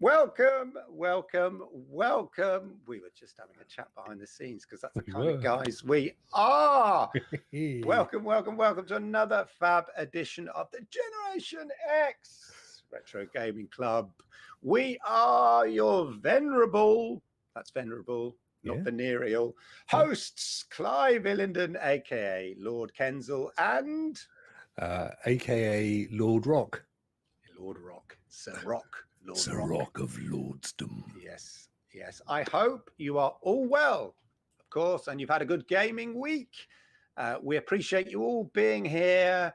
Welcome. We were just having a chat behind the scenes because that's the kind of guys we are. Welcome to another fab edition of the Generation X Retro Gaming Club. We are your venerable, that's venerable, not venereal, hosts, Clive Illenden, aka Lord Kensal, and aka Lord Rokk. Lord Rokk, Sir Rokk. Lord Sir Rokk of Lordsdom. Yes. I hope you are all well, of course, and you've had a good gaming week. We appreciate you all being here.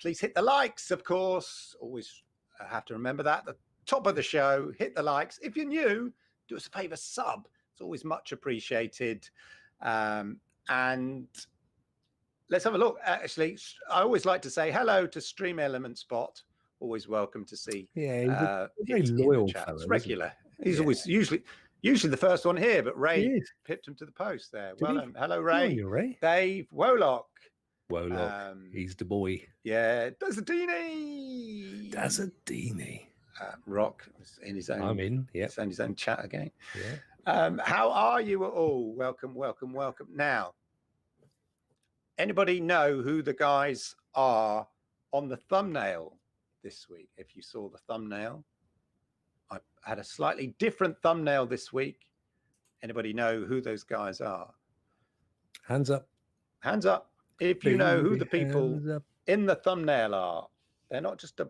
Please hit the likes, of course. Always have to remember that. At the top of the show, hit the likes. If you're new, do us a favor, sub. It's always much appreciated. And let's have a look. Actually, I always like to say hello to Stream Element Spot. Always welcome to see. Yeah, he's a very loyal fellow. It's regular. He's always usually the first one here, but Ray pipped him to the post there. Hello, Ray. Morning, Ray. Dave Wolock. He's the boy. Yeah, Dazadini. Rokk is in his own. I'm in. Yeah, in his own chat again. Yeah. How are you all? Welcome. Now, anybody know who the guys are on the thumbnail this week? If you saw the thumbnail, I had a slightly different thumbnail this week. Anybody know who those guys are? Hands up if you know who the people in the thumbnail are. They're not just a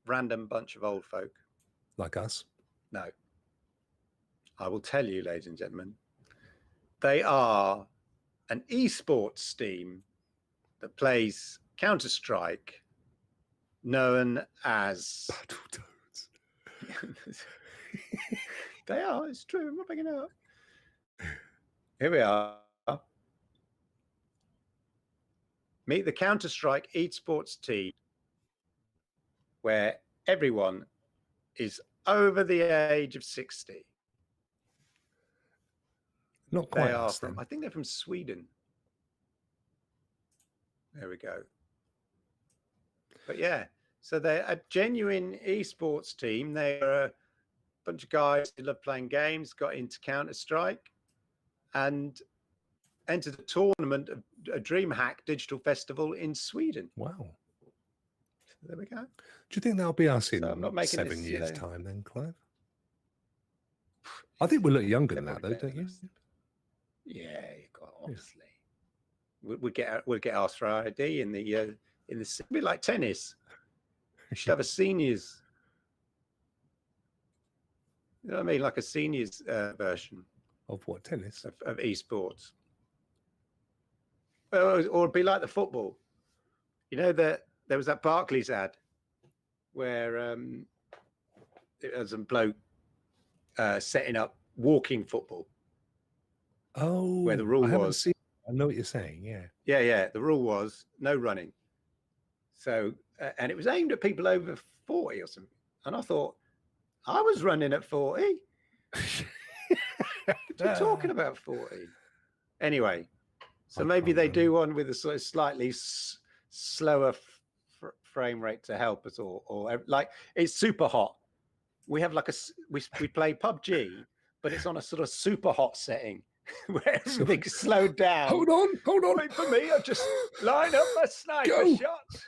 random bunch of old folk like us. No, I will tell you, ladies and gentlemen, they are an esports team that plays Counter-Strike, known as Battletoads. They are, it's true. I'm not picking it up. Here we are. Meet the Counter-Strike esports team, where everyone is over the age of 60. Not quite. They are from, I think they're from Sweden. There we go. But yeah, so they're a genuine esports team. They're a bunch of guys who love playing games, got into Counter-Strike, and entered a tournament of a DreamHack Digital Festival in Sweden. Wow. So there we go. Do you think that'll be us in I'm not making 7 years' time then, Clive? I think we'll look younger than that, though, don't you? Yeah, obviously. We'll get asked for our ID in the a bit like tennis. We should have a seniors. You know what I mean? Like a seniors version of what? Tennis? Of esports. Or it'd be like the football. You know that there was that Barclays ad where it was a bloke setting up walking football. Oh, where the rule was. I know what you're saying. Yeah. The rule was no running. So, and it was aimed at people over 40 or something. And I thought, I was running at 40. What are you talking about 40? Anyway, so maybe they do one with a sort of slightly slower frame rate to help us, or like it's super hot. We have like we play PUBG, but it's on a sort of super hot setting where everything's slowed down. Hold on. Wait for me. I just line up my sniper shots.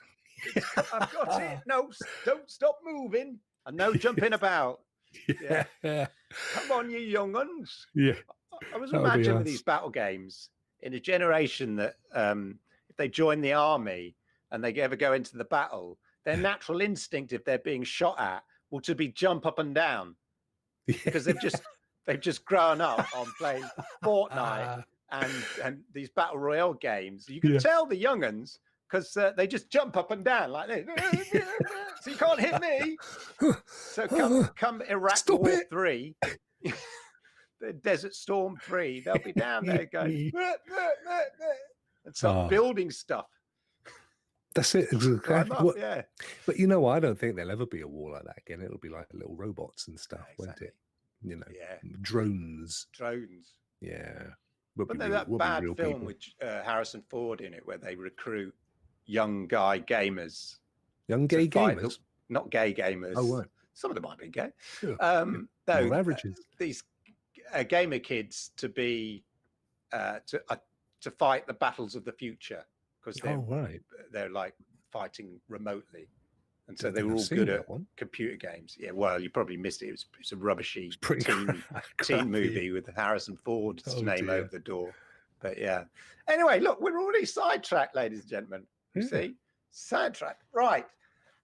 I've got it. No, don't stop moving. And no jumping about. Yeah. Come on, you young uns. Yeah. I was imagining with these battle games in a generation that if they join the army and they ever go into the battle, their natural instinct, if they're being shot at, will to be jump up and down because they've just grown up on playing Fortnite and these battle royale games. You can tell the young uns because they just jump up and down like this. So you can't hit me. So come Iraq War 3, the Desert Storm 3, they'll be down there going and start building stuff. That's it. Exactly. Yeah. But you know, I don't think there'll ever be a war like that again. It'll be like little robots and stuff, won't it? You know, drones. Yeah. But there's that bad film with Harrison Ford in it where they recruit young guy gamers. Young gay gamers? Not gay gamers. Oh, right. Some of them might be gay. Sure. Though averages. These gamer kids to be to fight the battles of the future because they're like fighting remotely, and so they were all good at computer games. Yeah, well, you probably missed it. It's a rubbishy teen movie with Harrison Ford's name over the door. But yeah. Anyway, look, we're already sidetracked, ladies and gentlemen. You see, sidetracked. Right.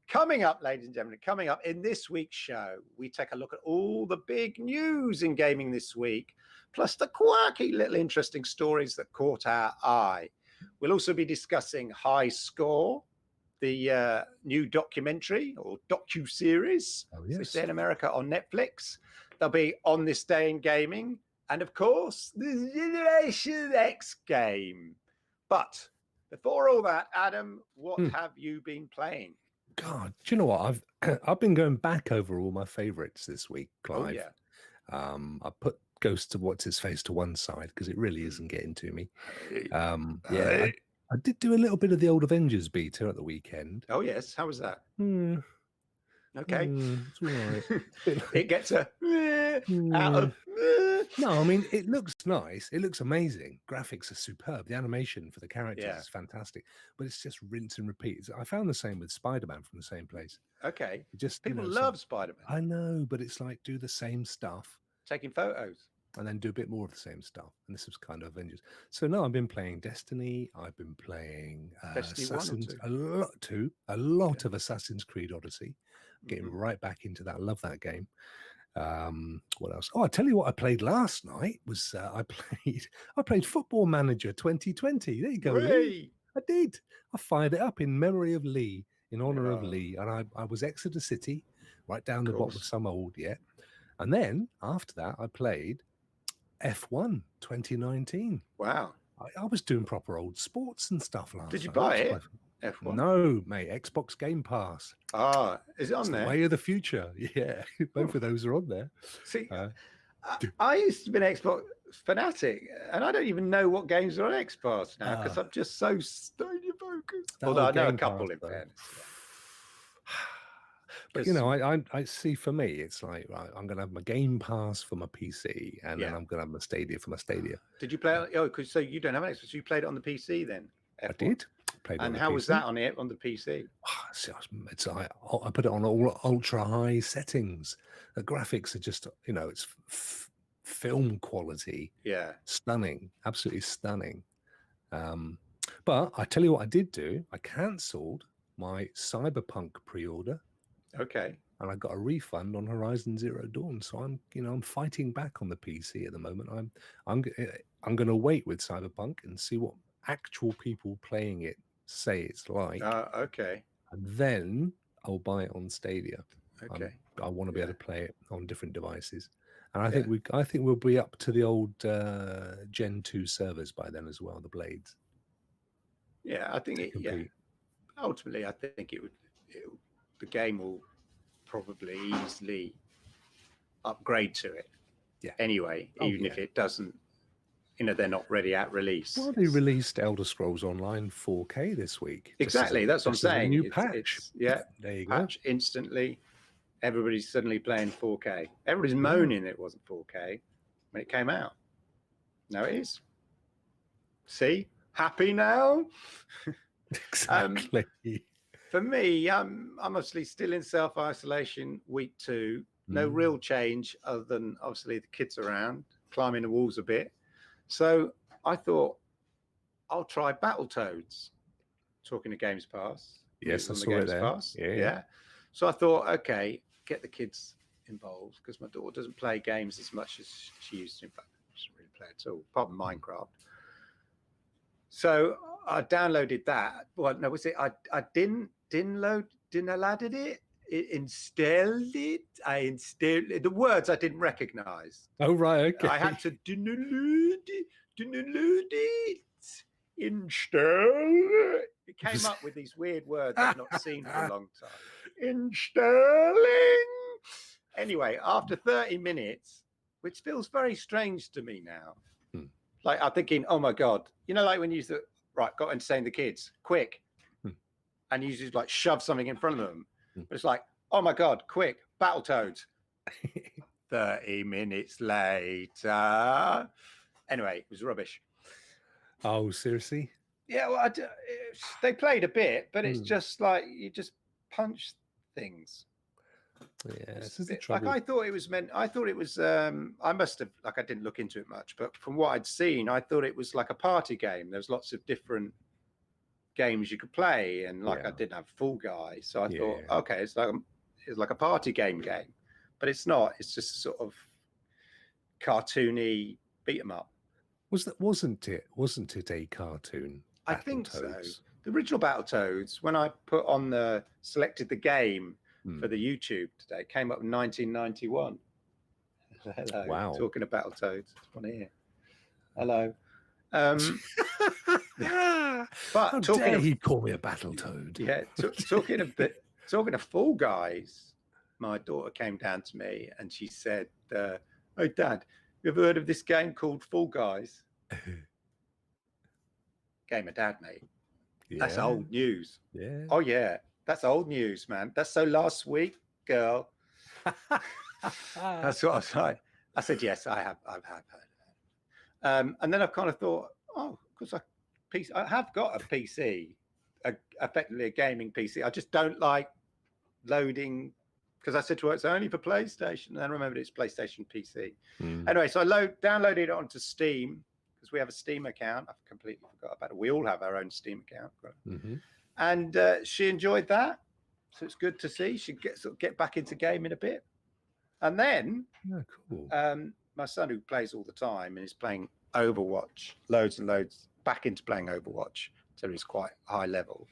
Coming up, ladies and gentlemen, coming up in this week's show, we take a look at all the big news in gaming this week, plus the quirky little interesting stories that caught our eye. We'll also be discussing High Score, the new documentary or docu-series, as they say in America, on Netflix. They'll be On This Day in Gaming, and of course, the Generation X game. But before all that, Adam, what have you been playing? God, do you know what? I've been going back over all my favorites this week, Clive. Oh, yeah. I put Ghost of What's His Face to one side because it really isn't getting to me. I did do a little bit of the old Avengers beta at the weekend. Oh, yes. How was that? Okay. It's all right. It gets a out of... No, I mean, it looks nice. It looks amazing. Graphics are superb. The animation for the characters is fantastic. But it's just rinse and repeat. I found the same with Spider-Man from the same place. Okay. Just People love Spider-Man. I know, but it's like do the same stuff. Taking photos. And then do a bit more of the same stuff. And this was kind of Avengers. So now I've been playing Destiny. I've been playing Assassin's a lot of Assassin's Creed Odyssey. Getting right back into that. I love that game. What else? Oh, I tell you what I played last night was I played Football Manager 2020. There you go, Lee. I did. I fired it up in memory of Lee, in honor of Lee. And I was Exeter City, right down the bottom of some old, And then after that, I played F1 2019. Wow. I was doing proper old sports and stuff last night. Did you buy it? F1? No, mate. Xbox Game Pass. Is it on there? Way of the future. Yeah, both of those are on there. See, I used to be an Xbox fanatic, and I don't even know what games are on Xbox now because I'm just so Stadia focused. Although I know a couple in fairness. But I see, for me, it's like, right, I'm going to have my Game Pass for my PC, and then I'm going to have my Stadia for my Stadia. Did you play it? So you don't have an Xbox. You played it on the PC then? F1. I did. And how was that on the PC? I put it on all ultra high settings. The graphics are just, it's film quality. Yeah. Stunning. Absolutely stunning. But I tell you what I did do. I cancelled my Cyberpunk pre-order. Okay. And I got a refund on Horizon Zero Dawn. So I'm fighting back on the PC at the moment. I'm going to wait with Cyberpunk and see what actual people playing it say it's like. Okay. And then I'll buy it on Stadia. Okay. I want to be able to play it on different devices. And I think we'll be up to the old Gen 2 servers by then as well, the Blades. Yeah, I think ultimately I think the game will probably easily upgrade to it. Yeah. Anyway, even if it doesn't, they're not ready at release. Well, they released Elder Scrolls Online 4K this week. Exactly, that's what I'm saying. A new patch. There you go. Patch instantly. Everybody's suddenly playing 4K. Everybody's moaning it wasn't 4K when it came out. Now it is. See? Happy now? Exactly. For me, I'm obviously still in self-isolation week 2. No real change other than obviously the kids around, climbing the walls a bit. So I thought I'll try Battletoads. Talking to Games Pass. Yes, I saw it there. Pass. Yeah. So I thought, okay, get the kids involved because my daughter doesn't play games as much as she used to. In fact, she doesn't really play at all, apart from Minecraft. So I downloaded that. Well, no, was it? I didn't installed it. I installed it. The words I didn't recognize. Oh, right. Okay. I had to download it, install. It came up with these weird words I've not seen for a long time. Installing. Anyway, after 30 minutes, which feels very strange to me now. Like I'm thinking, oh my God, like when you used to, got entertain the kids, quick. And you just like shove something in front of them. But it's like, oh my God, quick, Battletoads. 30 minutes later. Anyway, it was rubbish. Oh, seriously? Yeah, well, they played a bit, but it's just like you just punch things. Yeah, this is the trouble. Like I thought it was meant. I thought it was. I must have. Like I didn't look into it much, but from what I'd seen, I thought it was like a party game. There's lots of different games you could play, and like I didn't have Fall Guy, so I thought, okay, it's like a party game, but it's not. It's just sort of cartoony beat 'em up. Wasn't it a cartoon? I think so. The original Battletoads, when I selected the game for the YouTube today, came up in 1991. Hello. Wow. Talking of Battletoads. One here. Hello. But how dare he call me a Battletoad? Yeah. Talking of Fall Guys, my daughter came down to me and she said, "Oh, Dad, you ever heard of this game called Fall Guys?" Game of Dad, mate. Yeah. That's old news. Yeah. Oh yeah, that's old news, man. That's so last week, girl. That's what I was like. I said, yes, I've heard of it. And then I kind of thought, oh, because I have got a PC, effectively a gaming PC. I just don't like loading, because I said to her, it's only for PlayStation. And I remembered it's PlayStation PC. Anyway, so I downloaded it onto Steam, because we have a Steam account. I've completely forgot about it. We all have our own Steam account. And she enjoyed that. So it's good to see. She get back into gaming a bit. And then my son, who plays all the time and is playing Overwatch, loads and loads, back into playing Overwatch. So he's quite high level.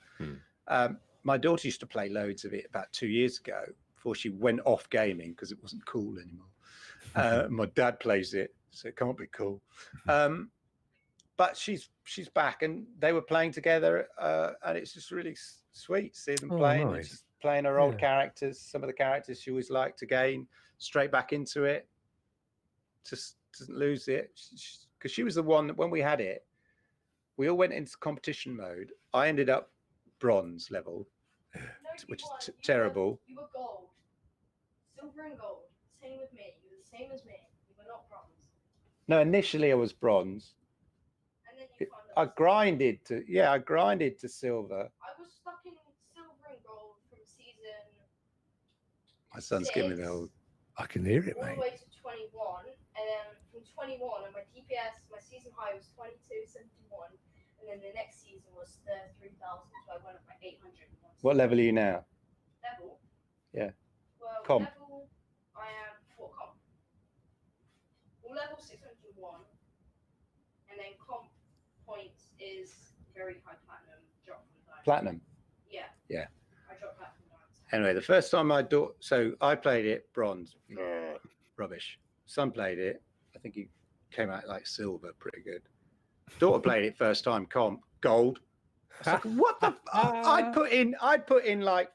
My daughter used to play loads of it about 2 years ago before she went off gaming because it wasn't cool anymore. My dad plays it, so it can't be cool. But she's back, and they were playing together, and it's just really sweet to see them playing. Nice. She's playing her old characters, some of the characters she always liked again, straight back into it. Just doesn't lose it, because she was the one that when we had it, we all went into competition mode. I ended up bronze level, which is terrible. You were gold, silver and gold. Same with me. You were the same as me. You were not bronze. No, initially I was bronze. I grinded to silver. I was stuck in silver and gold from season. My son's giving me the old. I can hear it, all mate. the way to 21, and then from 21, and my DPS, my season high was 2271, and then the next season was 3,000, so I went up by 800. What level are you now? Level? Yeah. Well, comp. Level, I am what comp? Well, level 601, and then comp points is very high platinum, drop from diamond. Platinum? Yeah. Yeah. I dropped that from diamond. Anyway, the first time so I played it bronze, rubbish. Son played it. I think he came out like silver, pretty good. Daughter played it first time, comp, gold. I was like, what the? I'd put in like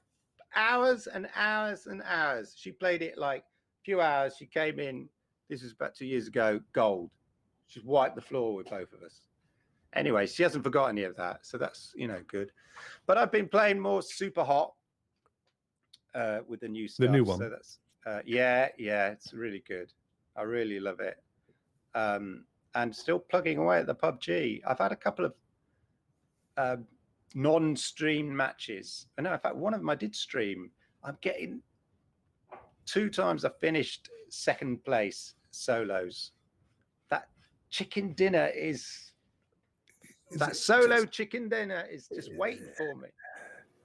hours and hours and hours. She played it like a few hours. She came in. This was about 2 years ago. Gold. She wiped the floor with both of us. Anyway, she hasn't forgotten any of that, so that's good. But I've been playing more Super Hot with the new stuff. The new one. So that's it's really good. I really love it. And still plugging away at the PUBG. I've had a couple of non-stream matches. I know, in fact, one of them I did stream. I'm getting 2 times I finished second place solos. That chicken dinner that solo chicken dinner is just waiting for me.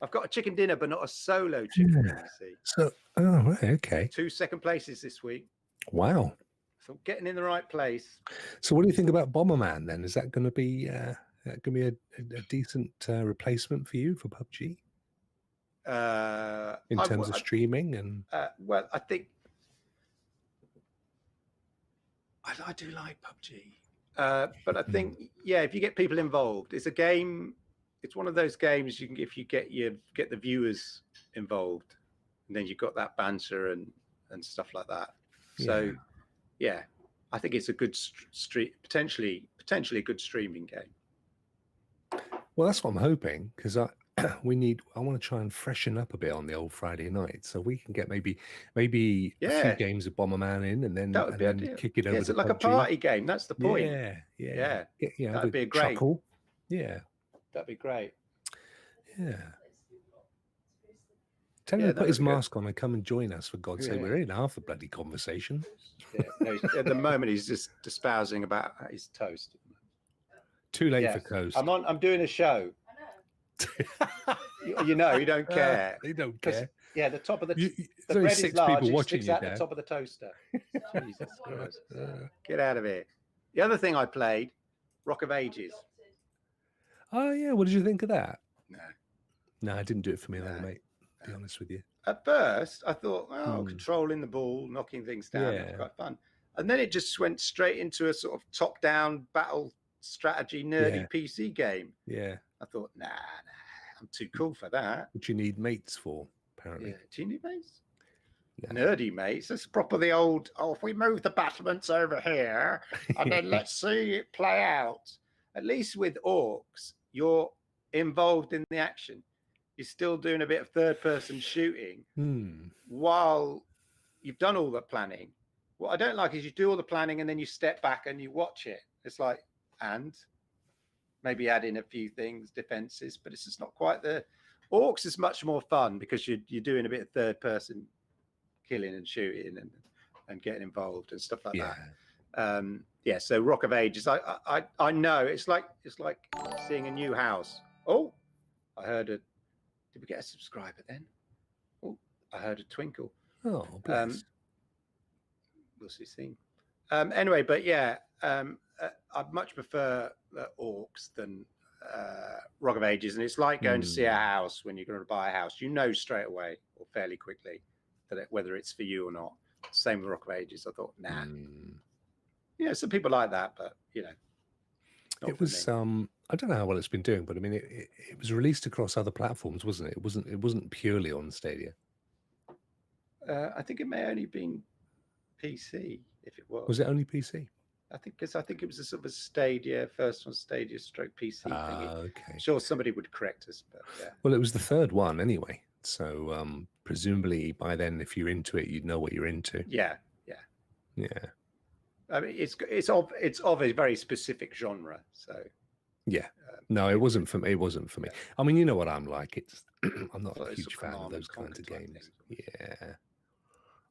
I've got a chicken dinner, but not a solo chicken dinner, you see. So, right, okay. 2 second places this week. Wow. So getting in the right place. So what do you think about Bomberman then? Is that going to be a decent replacement for you for PUBG? In terms of streaming and well, I think I do like PUBG, but I think if you get people involved, it's a game. It's one of those games you can if you get the viewers involved, and then you've got that banter and stuff like that. So I think it's a good potentially a good streaming game. Well, that's what I'm hoping, because I want to try and freshen up a bit on the old Friday night, so we can get maybe a few games of Bomberman in, and then that would be then ideal. kick it over It's to like a PUBG. party game. That's the point. Yeah. That'd be a great. Chuckle. Yeah, that'd be great. Yeah. Tell him to put his mask on and come and join us, for God's sake. We're in half the bloody conversation. No, at the moment, he's just espousing about his toast. Too late for toast. I'm doing a show. You don't care. They don't care. Yeah, the top of the bread is 6 large. people It watching sticks you, out Dad. the top of the toaster. Jesus Christ. Get out of here. The other thing I played, Rokk of Ages. Oh, yeah. What did you think of that? No, I didn't do it for me, though, mate. To be honest with you. At first, I thought, controlling the ball, knocking things down, it's quite fun. And then it just went straight into a sort of top-down battle strategy nerdy PC game. Yeah. I thought, nah, I'm too cool for that. Which you need mates for, apparently. Yeah. Do you need mates? Nerdy mates. It's proper the old, if we move the battlements over here, and then let's see it play out. At least with orcs, you're involved in the action. You're still doing a bit of third-person shooting while you've done all the planning. What I don't like is you do all the planning and then you step back and you watch it. It's like, and maybe add in a few things, defenses, but it's just not quite the... Orcs is much more fun because you're doing a bit of third-person killing and shooting and getting involved and stuff like that. So Rokk of Ages, I know it's like seeing a new house. Oh, I heard a... Did we get a subscriber then? Oh, I heard a twinkle. Oh, bless. We'll see soon. Anyway, but I'd much prefer orcs than Rokk of Ages, and it's like going to see a house when you're going to buy a house. You know straight away or fairly quickly that whether it's for you or not. Same with Rokk of Ages. I thought, nah. Some people like that, but it was I don't know how well it's been doing, but I mean it was released across other platforms, wasn't it? It wasn't purely on Stadia. I think it may only been PC, if it was. Was it only PC? I think it was a sort of a Stadia, first one Stadia stroke PC thing. Okay. I'm sure somebody would correct us, but yeah. Well, it was the third one anyway, so presumably by then, if you're into it, you'd know what you're into. Yeah. I mean, it's of a very specific genre, so. Yeah. No, it wasn't for me. It wasn't for me. I mean, you know what I'm like. I'm not a huge fan of those kinds of games. Yeah.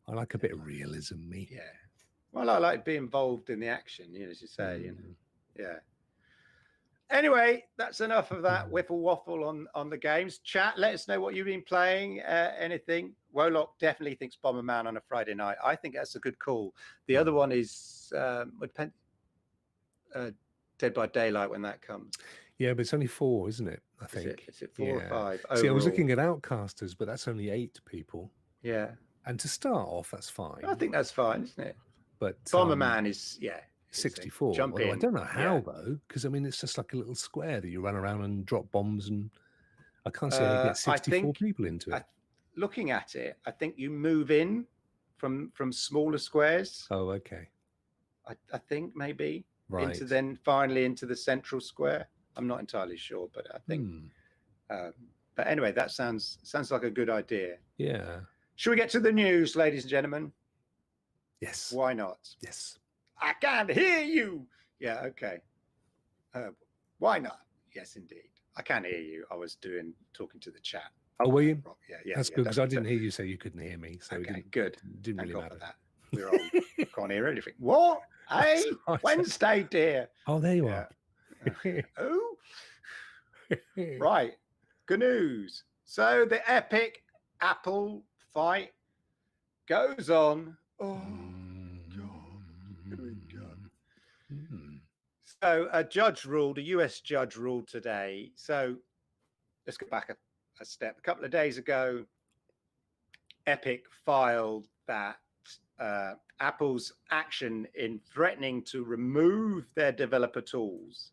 I like a bit of realism, me. Yeah. Well, I like being involved in the action, as you say. Yeah. Anyway, that's enough of that whiffle waffle on the games. Chat, let us know what you've been playing. Anything. Wolok definitely thinks Bomberman on a Friday night. I think that's a good call. The other one is Dead by Daylight when that comes. Yeah, but it's only 4, isn't it? I think. Is it 4 or 5? Overall? See, I was looking at Outcasters, but that's only 8 people. Yeah. And to start off, that's fine. I think that's fine, isn't it? But Bomberman is 64. Jump in. I don't know how though, because I mean it's just like a little square that you run around and drop bombs, and I can't see how you get 64 people into it. Looking at it, I think you move in from smaller squares. Oh, okay. I think maybe right. Then finally into the central square. I'm not entirely sure, but I think. But anyway, that sounds like a good idea. Yeah. Should we get to the news, ladies and gentlemen? Yes. Why not? Yes. I can't hear you. Yeah, okay. Why not? Yes, indeed. I can hear you. I was talking to the chat. Oh, were you? Yeah. That's good, because I didn't hear you say you couldn't hear me. So okay, good. Didn't Thank really God matter. for that. We're on. Can't hear anything. What? Hey, Wednesday, dear. Oh, there you are. Oh. Right. Good news. So the epic Apple fight goes on. Oh, God. So a US judge ruled today. So let's go back a step. A couple of days ago, Epic filed that Apple's action in threatening to remove their developer tools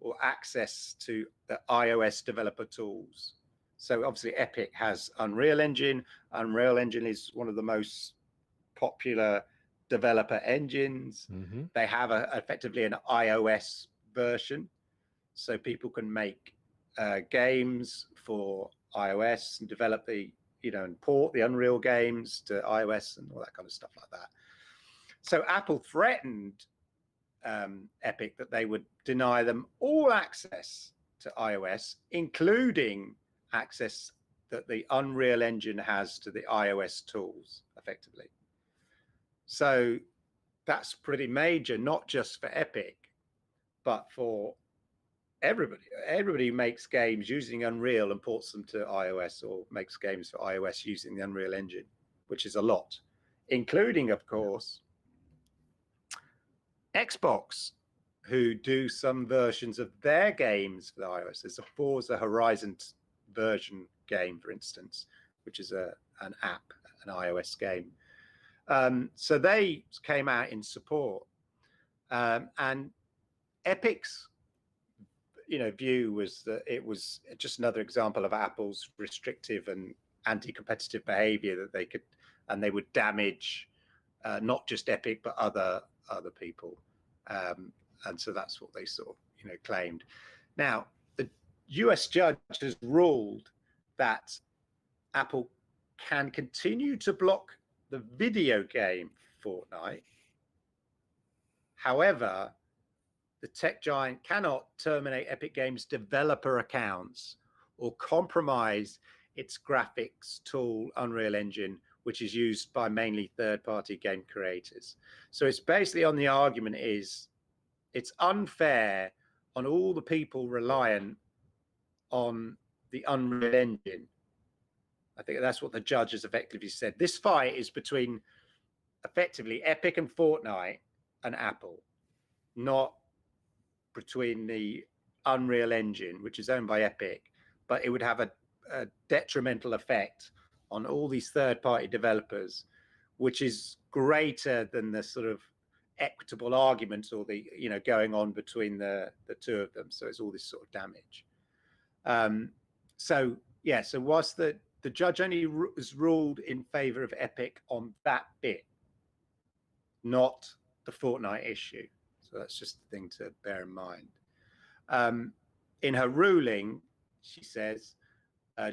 or access to the iOS developer tools. So obviously Epic has Unreal Engine. Unreal Engine is one of the most popular developer engines. They have effectively an iOS version, so people can make games for iOS and develop the, and port the Unreal games to iOS and all that kind of stuff like that. So Apple threatened Epic that they would deny them all access to iOS, including access that the Unreal Engine has to the iOS tools, effectively. So that's pretty major, not just for Epic, but for everybody who makes games using Unreal and ports them to iOS, or makes games for iOS using the Unreal Engine, which is a lot, including, of course, Xbox, who do some versions of their games for the iOS. There's a Forza Horizon version game, for instance, which is an app, an iOS game. So they came out in support, and Epic's view was that it was just another example of Apple's restrictive and anti-competitive behavior, that they would damage not just Epic but other people, and so that's what they sort of claimed. Now the US judge has ruled that Apple can continue to block the video game Fortnite. However, the tech giant cannot terminate Epic Games' developer accounts or compromise its graphics tool, Unreal Engine, which is used by mainly third-party game creators. So it's basically on the argument is it's unfair on all the people reliant on the Unreal Engine. I think that's what the judge has effectively said. This fight is between effectively Epic and Fortnite and Apple, not between the Unreal Engine, which is owned by Epic, but it would have a detrimental effect on all these third-party developers, which is greater than the sort of equitable arguments or the going on between the two of them. So it's all this sort of damage. So whilst the judge only has ruled in favor of Epic on that bit, not the Fortnite issue. So that's just the thing to bear in mind. In her ruling, she says,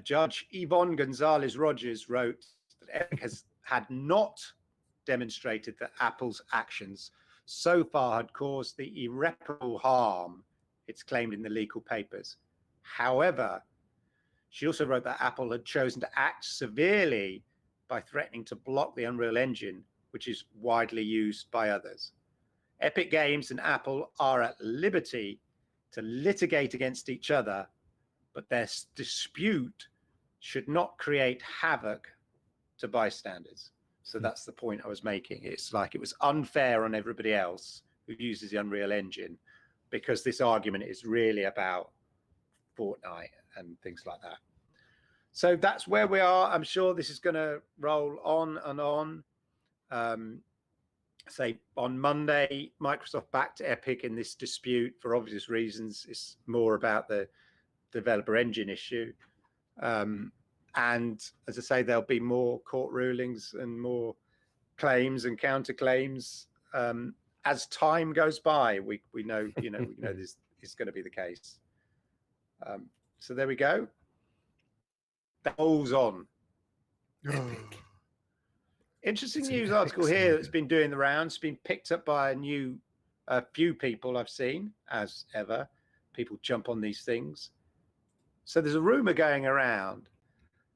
Judge Yvonne Gonzalez Rogers wrote that Epic had not demonstrated that Apple's actions so far had caused the irreparable harm it's claimed in the legal papers. However, she also wrote that Apple had chosen to act severely by threatening to block the Unreal Engine, which is widely used by others. Epic Games and Apple are at liberty to litigate against each other, but their dispute should not create havoc to bystanders. So that's the point I was making. It's like it was unfair on everybody else who uses the Unreal Engine, because this argument is really about Fortnite and things like that. So that's where we are. I'm sure this is going to roll on and on. Say on Monday, Microsoft backed Epic in this dispute for obvious reasons. It's more about the developer engine issue. And as I say, there'll be more court rulings and more claims and counterclaims as time goes by. We know this is going to be the case. So there we go. That rolls on. Epic. Interesting news article here that's been doing the rounds, been picked up by a few people I've seen, as ever. People jump on these things. So there's a rumor going around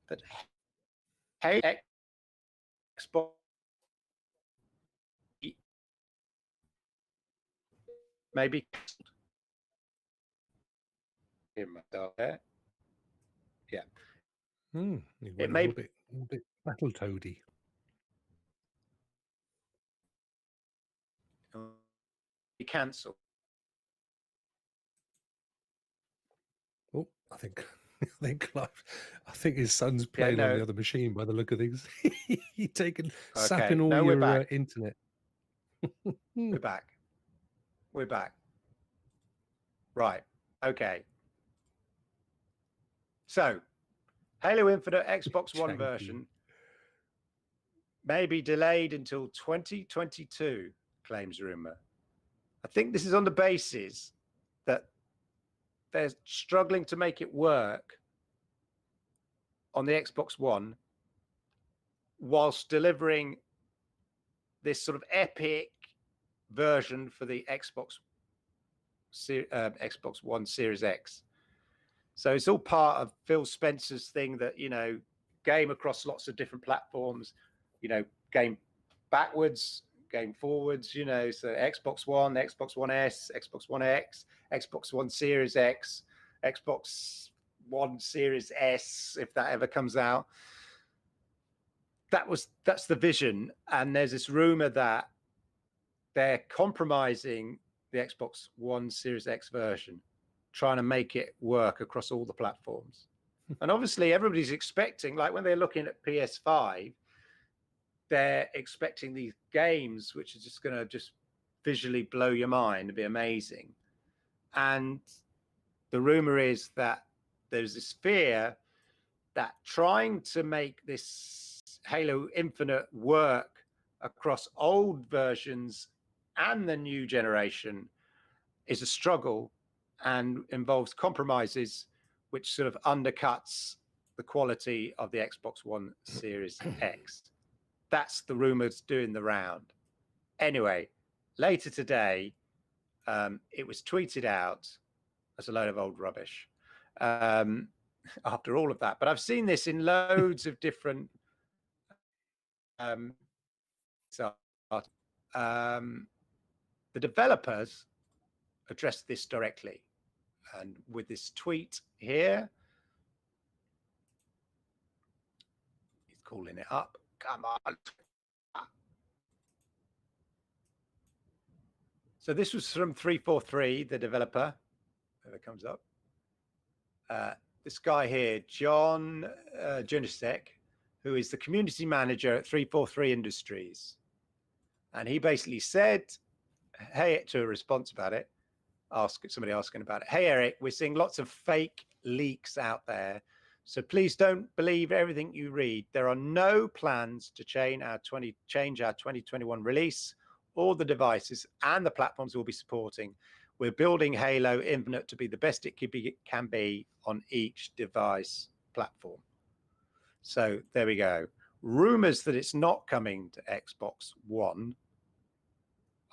that Xbox maybe there. Yeah. It may be a bit Battletoady. Be cancelled. Oh, I think Clive, I think his son's playing on the other machine by the look of things. He's sapping all your internet. We're back. Right. Okay. So, Halo Infinite Xbox One version may be delayed until 2022, claims rumor. I think this is on the basis that they're struggling to make it work on the Xbox One whilst delivering this sort of epic version for the Xbox One Series X. So it's all part of Phil Spencer's thing that, you know, game across lots of different platforms, you know, game backwards, game forwards, you know, so Xbox One, Xbox One S, Xbox One X, Xbox One Series X, Xbox One Series S, if that ever comes out. That's the vision. And there's this rumor that they're compromising the Xbox One Series X version, trying to make it work across all the platforms. And obviously everybody's expecting, like when they're looking at PS5, they're expecting these games which are just going to just visually blow your mind and be amazing. And the rumor is that there's this fear that trying to make this Halo Infinite work across old versions and the new generation is a struggle and involves compromises which sort of undercuts the quality of the Xbox One Series X. That's the rumors doing the round. Anyway, later today, it was tweeted out as a load of old rubbish after all of that. But I've seen this in loads of different the developers addressed this directly. And with this tweet here, he's calling it up. Come on. So this was from 343, the developer. There it comes up. This guy here, John Junisek, who is the community manager at 343 Industries. And he basically said, hey, to a response about it, somebody asking about it. Hey, Eric, we're seeing lots of fake leaks out there. So please don't believe everything you read. There are no plans to change our 2021 release or the devices and the platforms we'll be supporting. We're building Halo Infinite to be the best it can be on each device platform. So there we go. Rumors that it's not coming to Xbox One,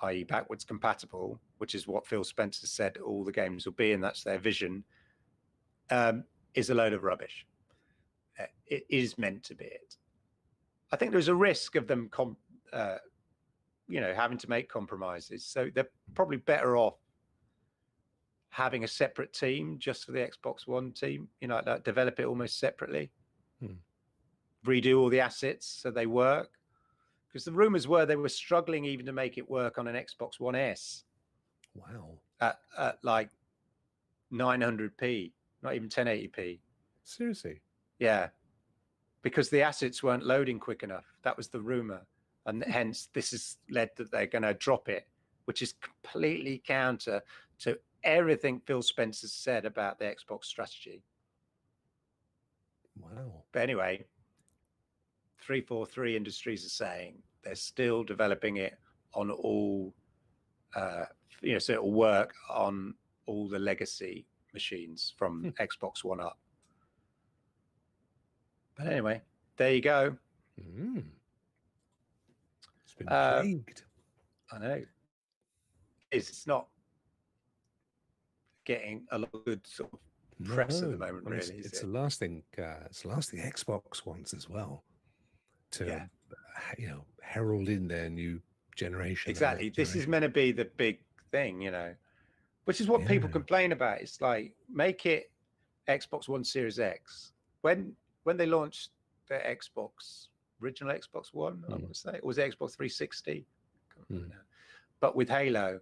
i.e. backwards compatible, which is what Phil Spencer said all the games will be, and that's their vision, is a load of rubbish. It is meant to be it. I think there's a risk of them having to make compromises. So they're probably better off having a separate team just for the Xbox One team, like develop it almost separately, redo all the assets so they work. Because the rumors were they were struggling even to make it work on an Xbox One S. Wow. At like 900p, not even 1080p. Seriously? Yeah. Because the assets weren't loading quick enough. That was the rumor. And hence this has led that they're going to drop it, which is completely counter to everything Phil Spencer said about the Xbox strategy. Wow. But anyway, 343 Industries are saying they're still developing it on all, so it'll work on all the legacy machines from Xbox One up. But anyway, there you go. It's been plagued. I know. It's not getting a lot of good sort of press at the moment, really. It's the last thing. It's the last thing Xbox wants as well to, herald in their new generation. Exactly. This is meant to be the big thing, which is what people complain about. It's like, make it Xbox One Series X. When they launched the original Xbox One, I want to say, it was the Xbox 360. But with Halo,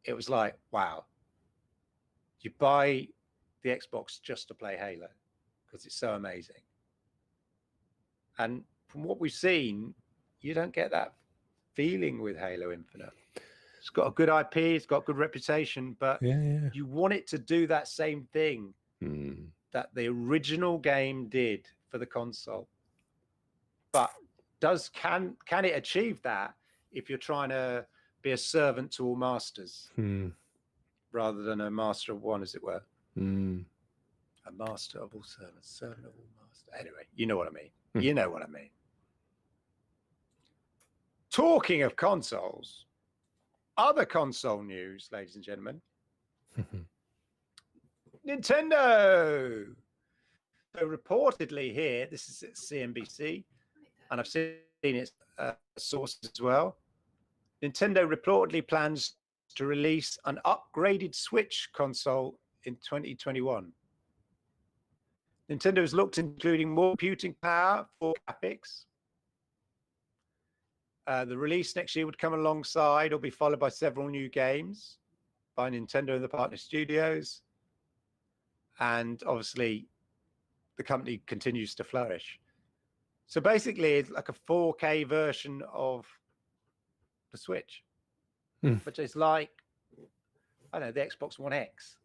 it was like, wow, you buy the Xbox just to play Halo because it's so amazing. And from what we've seen, you don't get that feeling with Halo Infinite. It's got a good IP, it's got good reputation, but you want it to do that same thing that the original game did for the console. But can it achieve that if you're trying to be a servant to all masters rather than a master of one, as it were? A master of all servants, servant of all masters. Anyway, you know what I mean. You know what I mean. Talking of consoles, other console news, ladies and gentlemen. Nintendo. So reportedly here, this is at CNBC, and I've seen its sources as well. Nintendo reportedly plans to release an upgraded Switch console in 2021. Nintendo has looked including more computing power for graphics. The release next year would come alongside or be followed by several new games by Nintendo and the partner studios. And obviously, the company continues to flourish. So basically, it's like a 4K version of the Switch, which is like, I don't know, the Xbox One X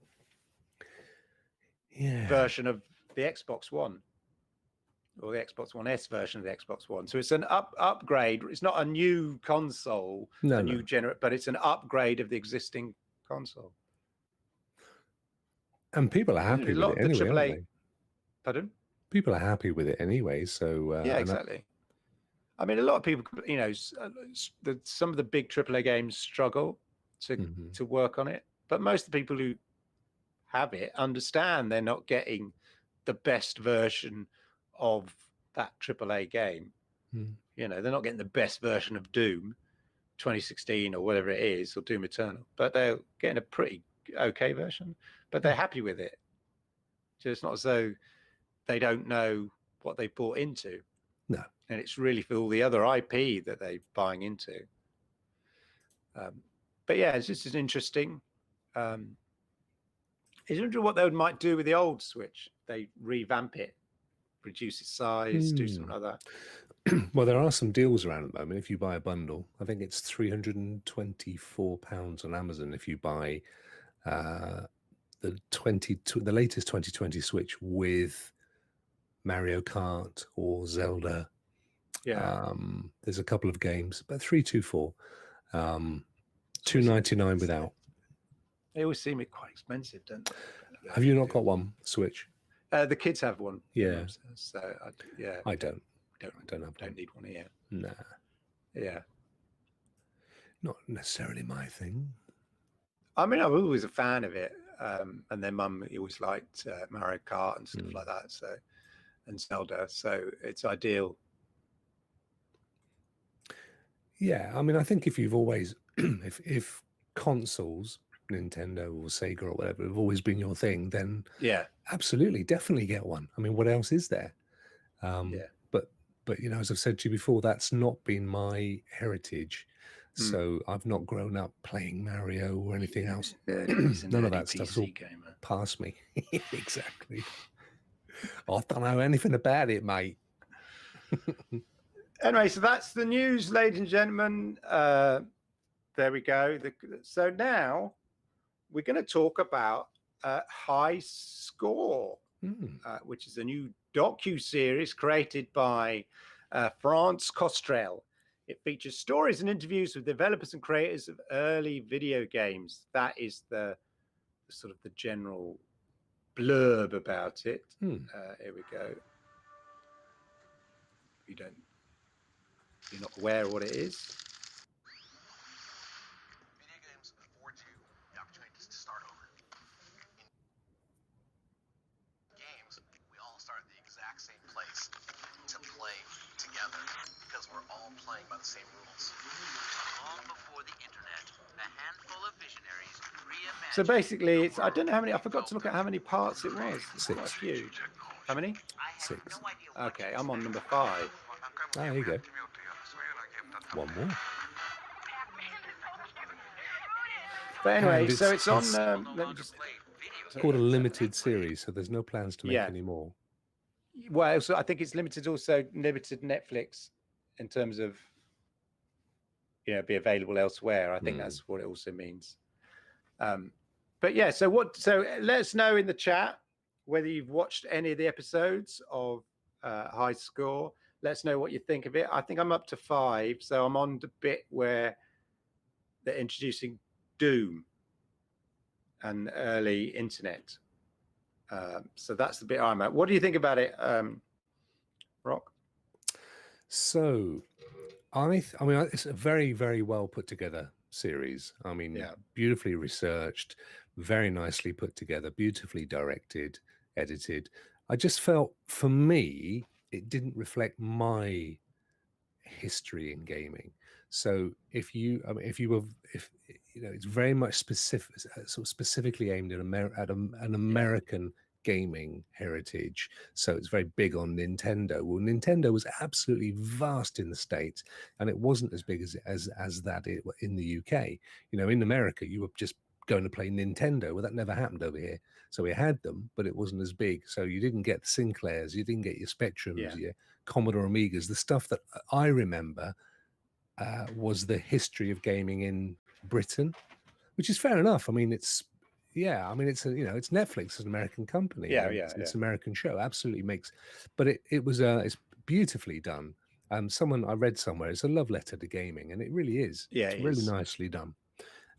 version of the Xbox One, or the Xbox One S version of the Xbox One. So it's an upgrade. It's not a new console, but it's an upgrade of the existing console. And people are happy with it anyway, aren't they? Pardon? People are happy with it anyway, so... yeah, exactly. I mean, a lot of people, you know, some of the big AAA games struggle to work on it, but most of the people who have it understand they're not getting the best version of that AAA game. You know, they're not getting the best version of Doom 2016 or whatever it is, or Doom Eternal, but they're getting a pretty okay version, but they're happy with it. So it's not as though they don't know what they bought into. No. And it's really for all the other IP that they're buying into. But yeah, it's just as interesting. It's interesting what they might do with the old Switch. They revamp it, reduce its size, do something like that. Well, there are some deals around at the moment. If you buy a bundle, I think it's £324 on Amazon if you buy the latest 2020 Switch with Mario Kart or Zelda. Yeah. There's a couple of games, but £324, £299 without. They always seem quite expensive, don't they? Have you not got one Switch? The kids have one. Yeah. So yeah. I don't. Don't need one here. Nah. Yeah. Not necessarily my thing. I mean, I'm always a fan of it. And then Mum always liked Mario Kart and stuff like that. So, and Zelda. So it's ideal. Yeah, I mean, I think if you've always, if consoles, Nintendo or Sega or whatever, have always been your thing, then yeah, absolutely, definitely get one. I mean, what else is there? But you know, as I've said to you before, that's not been my heritage. So I've not grown up playing Mario or anything else. None of that stuff's all past me. Exactly. I don't know anything about it, mate. Anyway, so that's the news, ladies and gentlemen. There we go. So now we're going to talk about High Score, which is a new docu-series created by France Costrel. It features stories and interviews with developers and creators of early video games. That is the sort of the general blurb about it. Here we go. You're not aware of what it is? Video games afford you the opportunity to start over. In games, we all start at the exact same place to play together because we're all playing by the same rules. Long before the internet, a handful of visionaries reimagined. So basically, I don't know how many. I forgot to look at how many parts it was. It's 6. quite a few. How many? 6. Okay, I'm on number 5. Oh, there you go. One more. But anyway, so it's on. Let me just. It's called a limited series, so there's no plans to make any more. Well, so I think it's limited Netflix in terms of, you know, be available elsewhere. I think that's what it also means. But yeah, so let us know in the chat whether you've watched any of the episodes of High Score. Let us know what you think of it. I think I'm up to 5, so I'm on the bit where they're introducing Doom and early internet. So that's the bit I'm at. What do you think about it, Rokk? So I mean, it's a very, very well put together series. I mean, beautifully researched, very nicely put together, beautifully directed, edited. I just felt, for me, it didn't reflect my history in gaming. So if you know, it's very much specific, sort of specifically aimed at an American gaming heritage. So it's very big on Nintendo. Well, Nintendo was absolutely vast in the States, and it wasn't as big as that in the UK. You know, in America, you were just going to play Nintendo. Well, that never happened over here. So we had them, but it wasn't as big. So you didn't get the Sinclairs, you didn't get your Spectrums, your Commodore Amigas. The stuff that I remember was the history of gaming in Britain, which is fair enough. I mean, it's it's Netflix, it's an American company. It's an American show. Absolutely makes, but it's beautifully done. Someone I read somewhere, it's a love letter to gaming, and it really is. Yeah, it's really nicely done.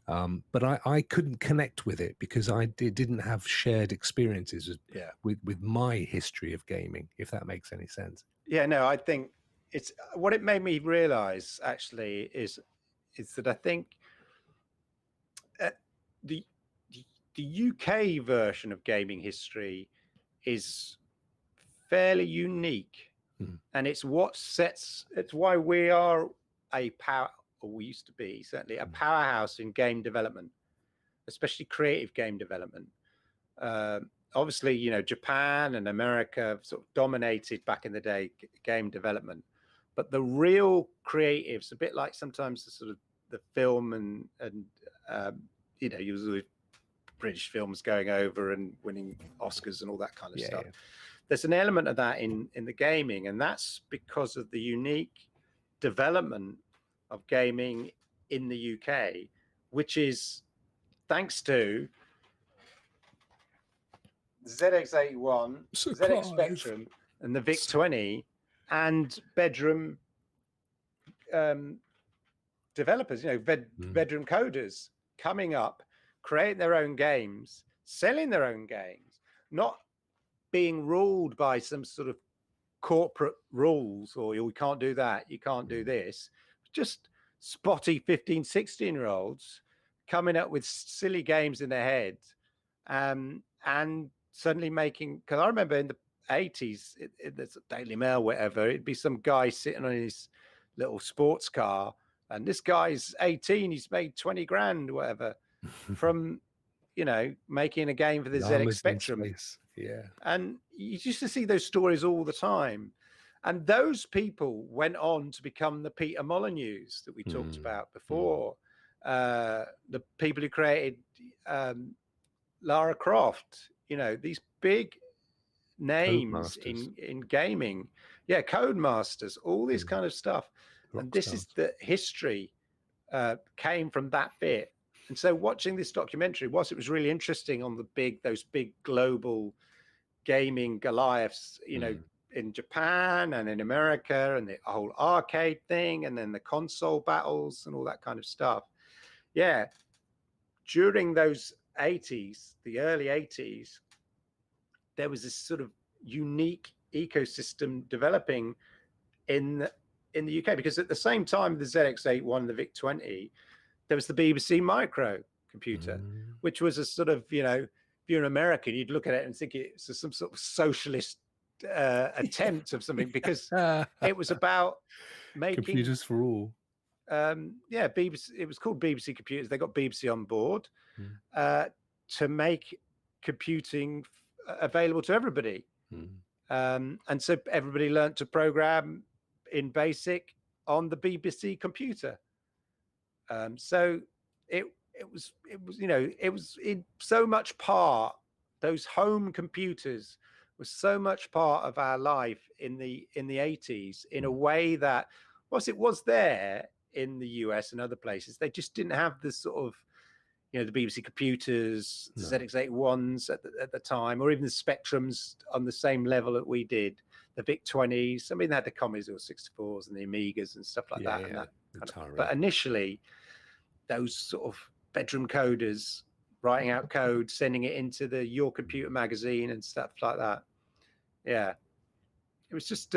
But I couldn't connect with it because I didn't have shared experiences with my history of gaming, if that makes any sense. Yeah, no, I think it's what it made me realize actually is that I think the UK version of gaming history is fairly unique, and it's why we are a power, or we used to be certainly a powerhouse in game development, especially creative game development. Obviously, you know, Japan and America sort of dominated back in the day game development, but the real creatives, a bit like sometimes the sort of the film and you know, usually British films going over and winning Oscars and all that kind of stuff. Yeah. There's an element of that in the gaming, and that's because of the unique development of gaming in the UK, which is thanks to ZX81, ZX Spectrum, and the VIC-20, and bedroom developers, you know, bedroom coders coming up, creating their own games, selling their own games, not being ruled by some sort of corporate rules, or you can't do that, you can't do this. Just spotty 15, 16-year-olds coming up with silly games in their heads, and suddenly making, because I remember in the 80s, in the Daily Mail, whatever, it'd be some guy sitting on his little sports car, and this guy's 18, he's made 20 grand, whatever, from, you know, making a game for the ZX Spectrum. Yeah. And you used to see those stories all the time. And those people went on to become the Peter Molyneux that we talked about before. The people who created Lara Croft, you know, these big names in gaming. Yeah, Codemasters, all this kind of stuff. Rockstar. And this is the history came from that bit. And so watching this documentary, whilst it was really interesting on those big global gaming Goliaths, you know, in Japan and in America, and the whole arcade thing, and then the console battles and all that kind of stuff. Yeah. During those 80s, the early 80s, there was this sort of unique ecosystem developing in the UK, because at the same time, the ZX81, the VIC-20, there was the BBC Micro computer, which was a sort of, you know, if you're an American, you'd look at it and think it's some sort of socialist attempt of something, because it was about making computers for all. BBC. It was called BBC Computers. They got BBC on board to make computing available to everybody, and so everybody learned to program in BASIC on the BBC computer. So it was you know, it was in so much part, those home computers was so much part of our life in the 80s, in a way that it was there in the US and other places. They just didn't have this sort of, you know, the BBC computers, the ZX81s at the time, or even the Spectrums on the same level that we did, the VIC-20s. I mean, they had the Commodore 64s and the Amigas and stuff like that. And that but initially, those sort of bedroom coders writing out code, sending it into Your Computer magazine and stuff like that. Yeah, it was just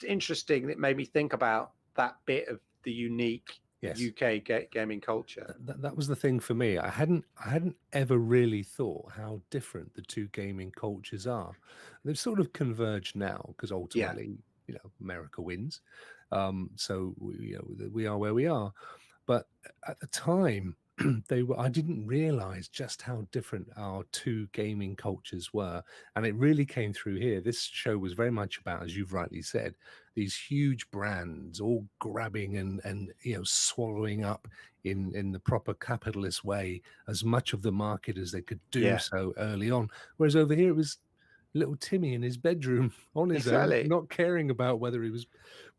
interesting. It made me think about that bit of the unique UK gaming culture. That was the thing for me. I hadn't ever really thought how different the two gaming cultures are. They've sort of converged now because ultimately, America wins. So we are where we are. But at the time, I didn't realize just how different our two gaming cultures were, and it really came through here. This show was very much about, as you've rightly said, these huge brands all grabbing and swallowing up in the proper capitalist way as much of the market as they could do so early on. Whereas over here it was little Timmy in his bedroom on his own, not caring about whether he was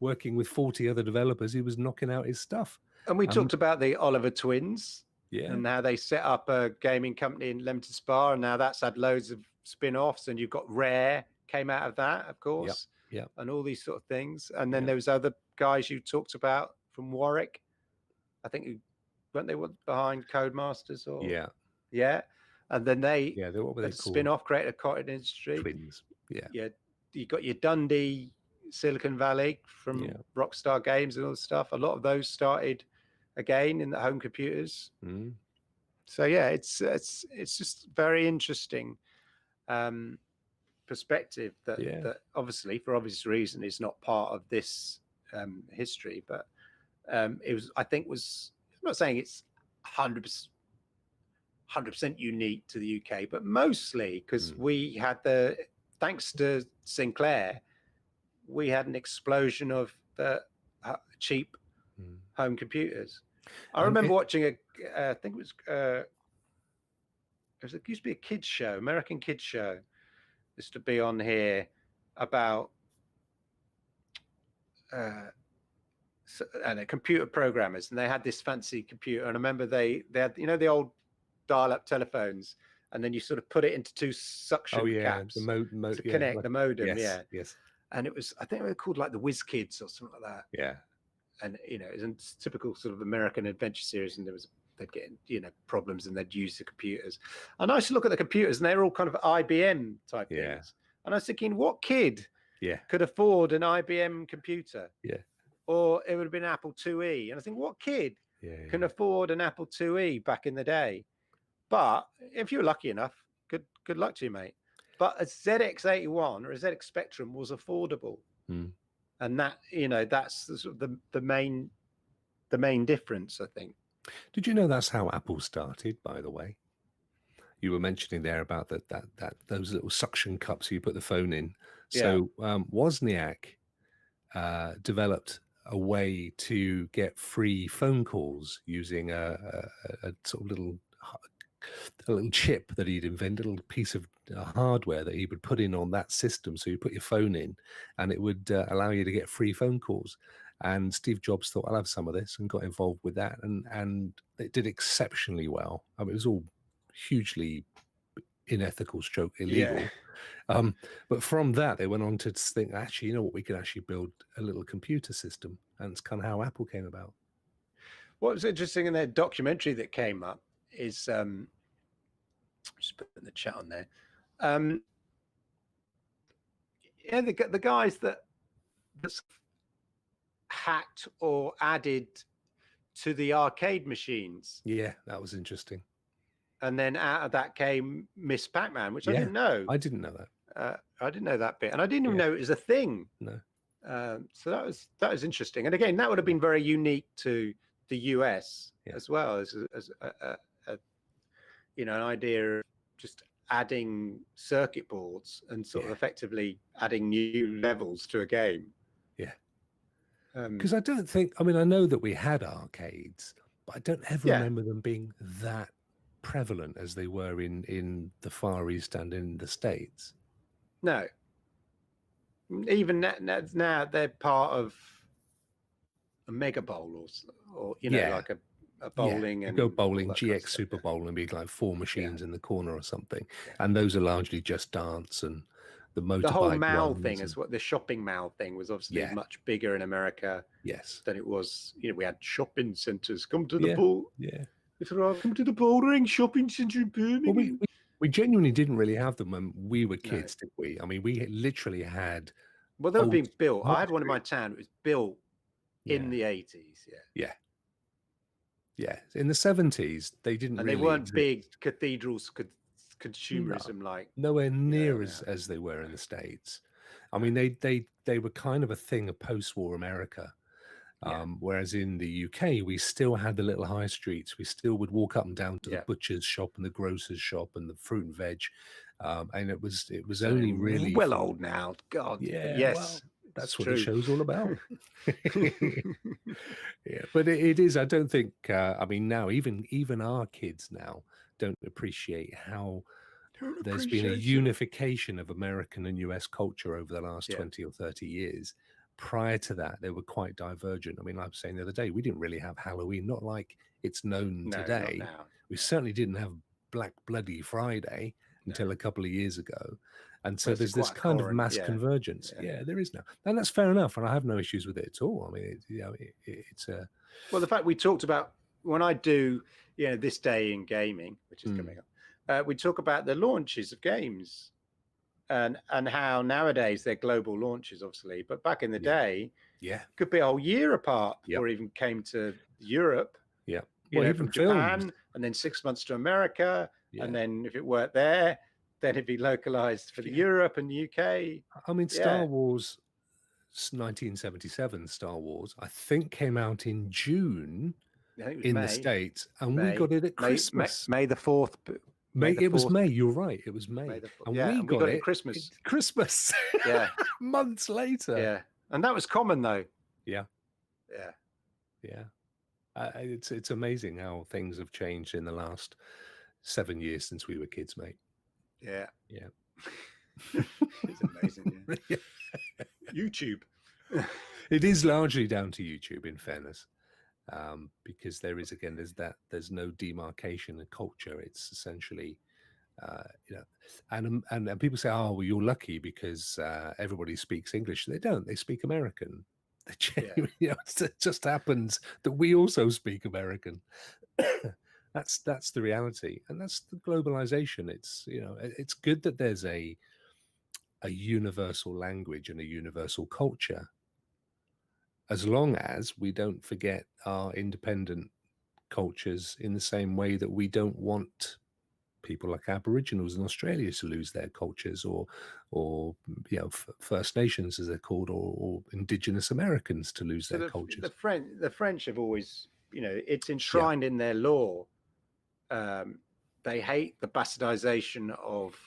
working with 40 other developers. He was knocking out his stuff. And we talked about the Oliver twins, and how they set up a gaming company in Leamington Spa, and now that's had loads of spin-offs, and you've got Rare came out of that, of course, and all these sort of things. And then there was other guys you talked about from Warwick. I think weren't they behind Codemasters or and then they what were they spin-off, created a cottage industry. Twins, you got your Dundee, Silicon Valley from Rockstar Games and all the stuff. A lot of those started again in the home computers. So it's just very interesting perspective that obviously for obvious reason is not part of this history, but it was, I'm not saying it's 100% unique to the UK, but mostly because we had thanks to Sinclair, we had an explosion of the cheap home computers. I remember watching I think it used to be a kids show, American kids show. Used to be on here about computer programmers, and they had this fancy computer. And I remember they had the old dial-up telephones, and then you sort of put it into two suction caps to connect the modem. Yes. And it was, I think they were called like the Whiz Kids or something like that. Yeah. And it was a typical sort of American adventure series, and they'd get problems, and they'd use the computers. And I used to look at the computers, and they were all kind of IBM type things. And I was thinking, what kid could afford an IBM computer? Yeah. Or it would have been Apple IIe. And I think, what kid can afford an Apple IIe back in the day? But if you were lucky enough, good luck to you, mate. But a ZX81 or a ZX Spectrum was affordable. And that, that's the sort of the main difference, I think. Did you know that's how Apple started, by the way? You were mentioning there about that those little suction cups you put the phone in. So Wozniak developed a way to get free phone calls using a sort of little chip that he'd invented, a little piece of hardware that he would put in on that system. So you put your phone in, and it would allow you to get free phone calls. And Steve Jobs thought, I'll have some of this, and got involved with that. And it did exceptionally well. I mean, it was all hugely unethical, illegal. But from that, they went on to think, actually, you know what, we could actually build a little computer system. And it's kind of how Apple came about. What was interesting in their documentary that came up is, just put in the chat on there. The guys that hacked or added to the arcade machines. Yeah, that was interesting. And then out of that came Miss Pac-Man, which I didn't know. I didn't know that. I didn't know that bit, and I didn't even know it was a thing. No. So that was interesting, and again, that would have been very unique to the US as well as an idea of just adding circuit boards and sort of effectively adding new levels to a game. Because I don't think, I know that we had arcades, but I don't ever remember them being that prevalent as they were in the Far East and in the States. No. Even now they're part of a mega bowl or like a bowling and go bowling, GX Super Bowl, and be like 4 machines in the corner or something. And those are largely just dance and the motorbike. The whole mall thing is what the shopping mall thing was obviously much bigger in America than it was. We had shopping centers, come to the pool. It's welcome to the bouldering shopping centre in Birmingham. Well, we genuinely didn't really have them when we were kids, did we? I mean, we literally had. Well, they were being built. I had one in my town. It was built in the 80s. Yeah. In the 70s, they didn't. And really they weren't exist. big cathedrals, consumerism like nowhere near as they were in the States. I mean, they were kind of a thing of post-war America. Whereas in the UK, we still had the little high streets. We still would walk up and down to the butcher's shop and the grocer's shop and the fruit and veg. And it was only really old now. God, yeah. Yes, well, that's what the show's all about. But it is. I don't think. I mean, now even our kids now don't appreciate how there's been a unification of American and US culture over the last 20 or 30 years. Prior to that, they were quite divergent. I mean, I was saying the other day, we didn't really have Halloween, not like it's known today. We certainly didn't have Black Bloody Friday until a couple of years ago. And so there's this kind of mass convergence. Yeah, there is now. And that's fair enough. And I have no issues with it at all. I mean, it's a... Well, the fact we talked about, when I do, this day in gaming, which is coming up, we talk about the launches of games. And how nowadays they're global launches, obviously, but back in the day, could be a whole year apart, or even came to Europe, even from Japan, and then 6 months to America, and then if it worked there, then it'd be localized for the Europe and the UK. I mean, Star Wars, 1977 Star Wars, I think came out in June in the States, and we got it at Christmas, May the 4th. It was May. You're right. It was May, and we got it at Christmas. Christmas, months later. Yeah, and that was common though. Yeah. It's amazing how things have changed in the last 7 years since we were kids, mate. Yeah. It's amazing. YouTube. It is largely down to YouTube, in fairness. Because there's no demarcation in culture. It's essentially, and people say, oh, well, you're lucky because everybody speaks English. They don't. They speak American. It just happens that we also speak American. That's the reality, and that's the globalization. It's good that there's a universal language and a universal culture, as long as we don't forget our independent cultures in the same way that we don't want people like Aboriginals in Australia to lose their cultures, or First Nations, as they're called, or Indigenous Americans to lose their cultures. The French have always, it's enshrined in their law. They hate the bastardization of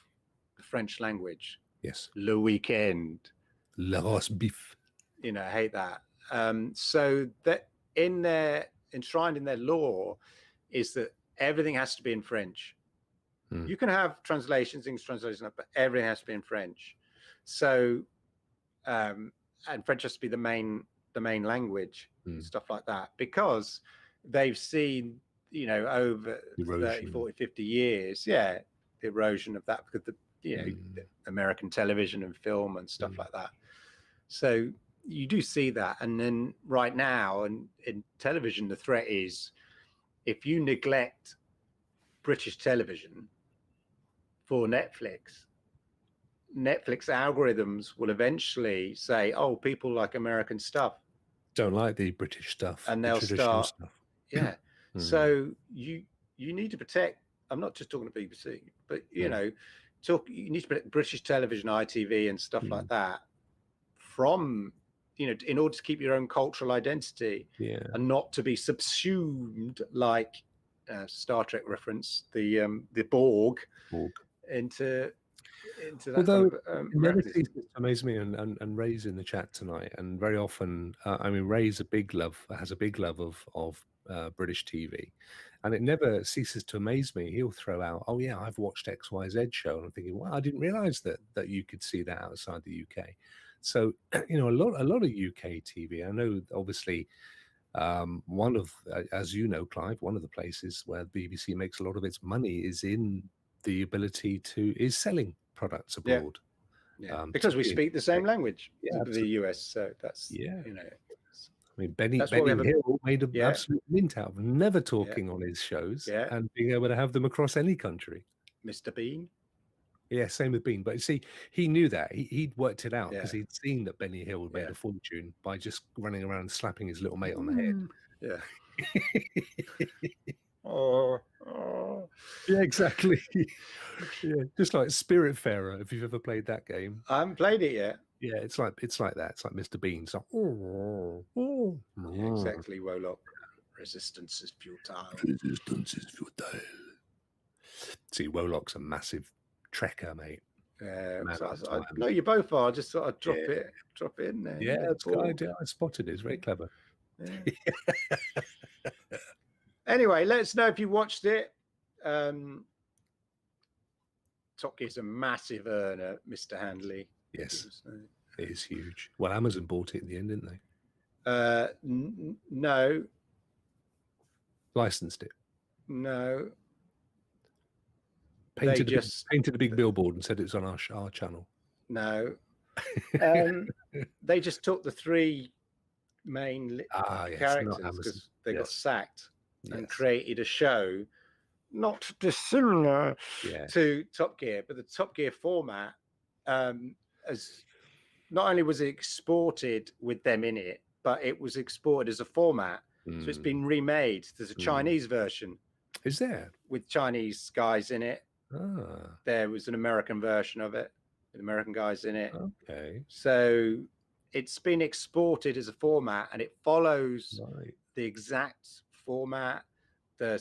the French language. Yes. Le weekend. Le roast beef. Hate that. So that enshrined in their law is that everything has to be in French. You can have translations, English translations, but everything has to be in French. So, and French has to be the main language, stuff like that, because they've seen, over 30, 40, 50 years, the erosion of that, because the American television and film and stuff like that. So you do see that. And then right now, and in television, the threat is if you neglect British television for Netflix algorithms will eventually say, oh, people like American stuff. Don't like the British stuff. And they'll start. Stuff. Yeah. So you need to protect, I'm not just talking to BBC, but, you need to protect British television, ITV and stuff like that from, in order to keep your own cultural identity and not to be subsumed like Star Trek reference, the Borg. into that. Although the other piece that amazed me, and Ray's in the chat tonight, and very often, Ray's has a big love of British TV, and it never ceases to amaze me. He'll throw out, oh yeah, I've watched XYZ show, and I'm thinking, well, I didn't realize that you could see that outside the UK. So a lot of UK TV. I know, obviously, one of, as you know, Clive, one of the places where BBC makes a lot of its money is in the ability is selling products abroad. Because we speak the same language to the US, so that's I mean, Benny That's why we have Hill made an Yeah. absolute mint out of never talking on his shows and being able to have them across any country. Mr. Bean. Yeah, same with Bean. But see, he knew that. He'd worked it out because Yeah. he'd seen that Benny Hill had made a fortune by just running around and slapping his little mate on the head. Yeah. Oh. Yeah, exactly. Yeah, just like Spiritfarer, if you've ever played that game. I haven't played it yet. Yeah, it's like that. It's like Mr. Bean. It's like, Yeah, exactly, Rokk. Resistance is futile. Resistance is futile. See, Rolock's a massive trekker, mate. No, you both are. I just thought I'd drop it in there. Yeah, that's a good idea. I spotted it. It's very clever. Yeah. Anyway, let us know if you watched it. Top Gear's a massive earner, Mr. Handley. Yes, it is huge. Well, Amazon bought it in the end, didn't they? No. Licensed it. No. Painted a big billboard and said it's on our channel. No. They just took the three main characters because they got sacked and created a show not dissimilar to Top Gear, but the Top Gear format, as not only was it exported with them in it, but it was exported as a format. So it's been remade. There's a Chinese version. Is there? With Chinese guys in it. There was an American version of it with American guys in it. Okay. So it's been exported as a format, and it follows the exact format. The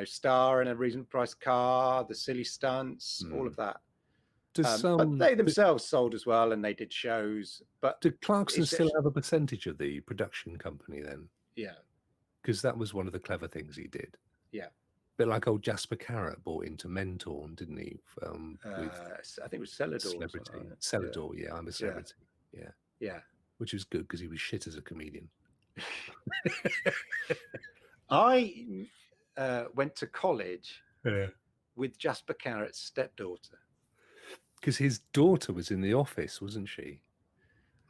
star in a reasonable price car, the silly stunts, all of that. But they themselves sold as well, and they did shows. But did Clarkson still have a percentage of the production company then? Yeah, because that was one of the clever things he did. Yeah. Bit like old Jasper Carrot bought into Mentorn, didn't he? I think it was Celador. Celebrity. Celador, yeah, I'm a Celebrity. Yeah. Yeah. Which was good because he was shit as a comedian. I went to college with Jasper Carrot's stepdaughter. Because his daughter was in the office, wasn't she?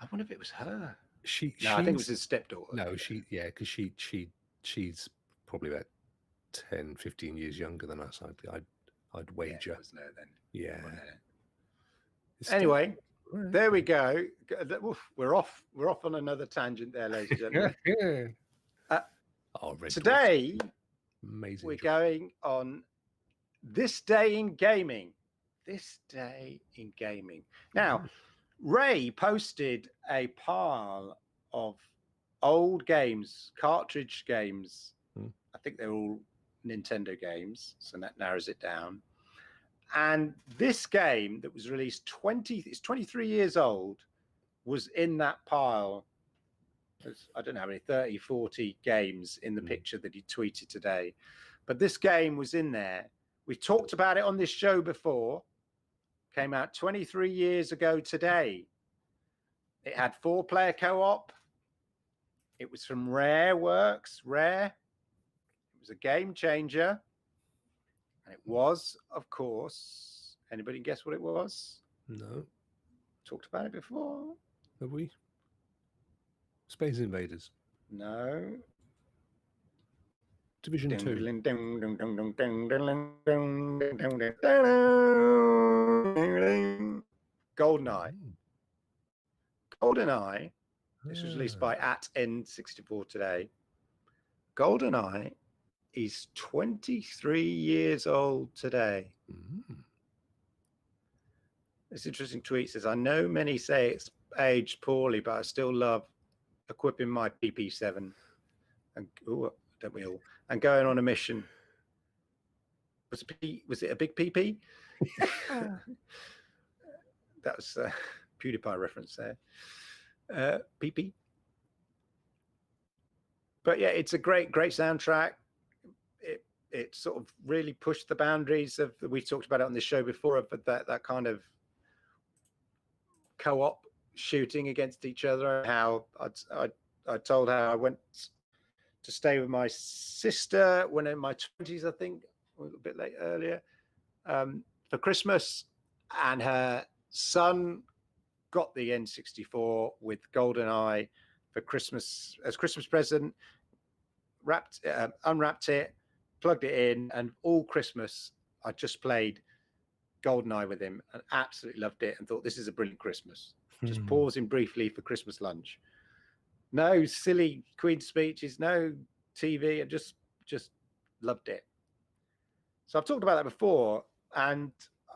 I wonder if it was her. No, I think it was his stepdaughter. No, because she's probably about 10, 15 years younger than us. I'd wager. It wasn't her then. Yeah. Anyway, there we go. We're off on another tangent there, ladies and gentlemen. Today, amazing. We're going on this day in gaming. This day in gaming. Now, Ray posted a pile of old games, cartridge games. I think they're all Nintendo games, so that narrows it down. And this game that was released it's 23 years old, was in that pile. I don't know how many, 30, 40 games in the picture that he tweeted today. But this game was in there. We talked about it on this show before. Came out 23 years ago today. It had 4-player co-op. It was from Rare. It was a game changer. And it was, of course, anybody guess what it was? No. Talked about it before. Have we? Space Invaders. No. Division 2. GoldenEye. GoldenEye. This was released by @N64 today. GoldenEye is 23 years old today. This interesting tweet says, I know many say it's aged poorly, but I still love equipping my PP7 and don't we all? And going on a mission. Was it a big PP? That was a PewDiePie reference there. PP. But yeah, it's a great soundtrack. It sort of really pushed the boundaries of, we talked about it on this show before, but that kind of co-op shooting against each other. How I told how I went to stay with my sister when in my 20s, I think, a little bit earlier, for Christmas, and her son got the N64 with GoldenEye for Christmas as Christmas present. Unwrapped it, plugged it in, and all Christmas I just played GoldenEye with him and absolutely loved it and thought this is a brilliant Christmas. Just pausing briefly for Christmas lunch. No silly Queen speeches, no TV. I just loved it. So I've talked about that before, and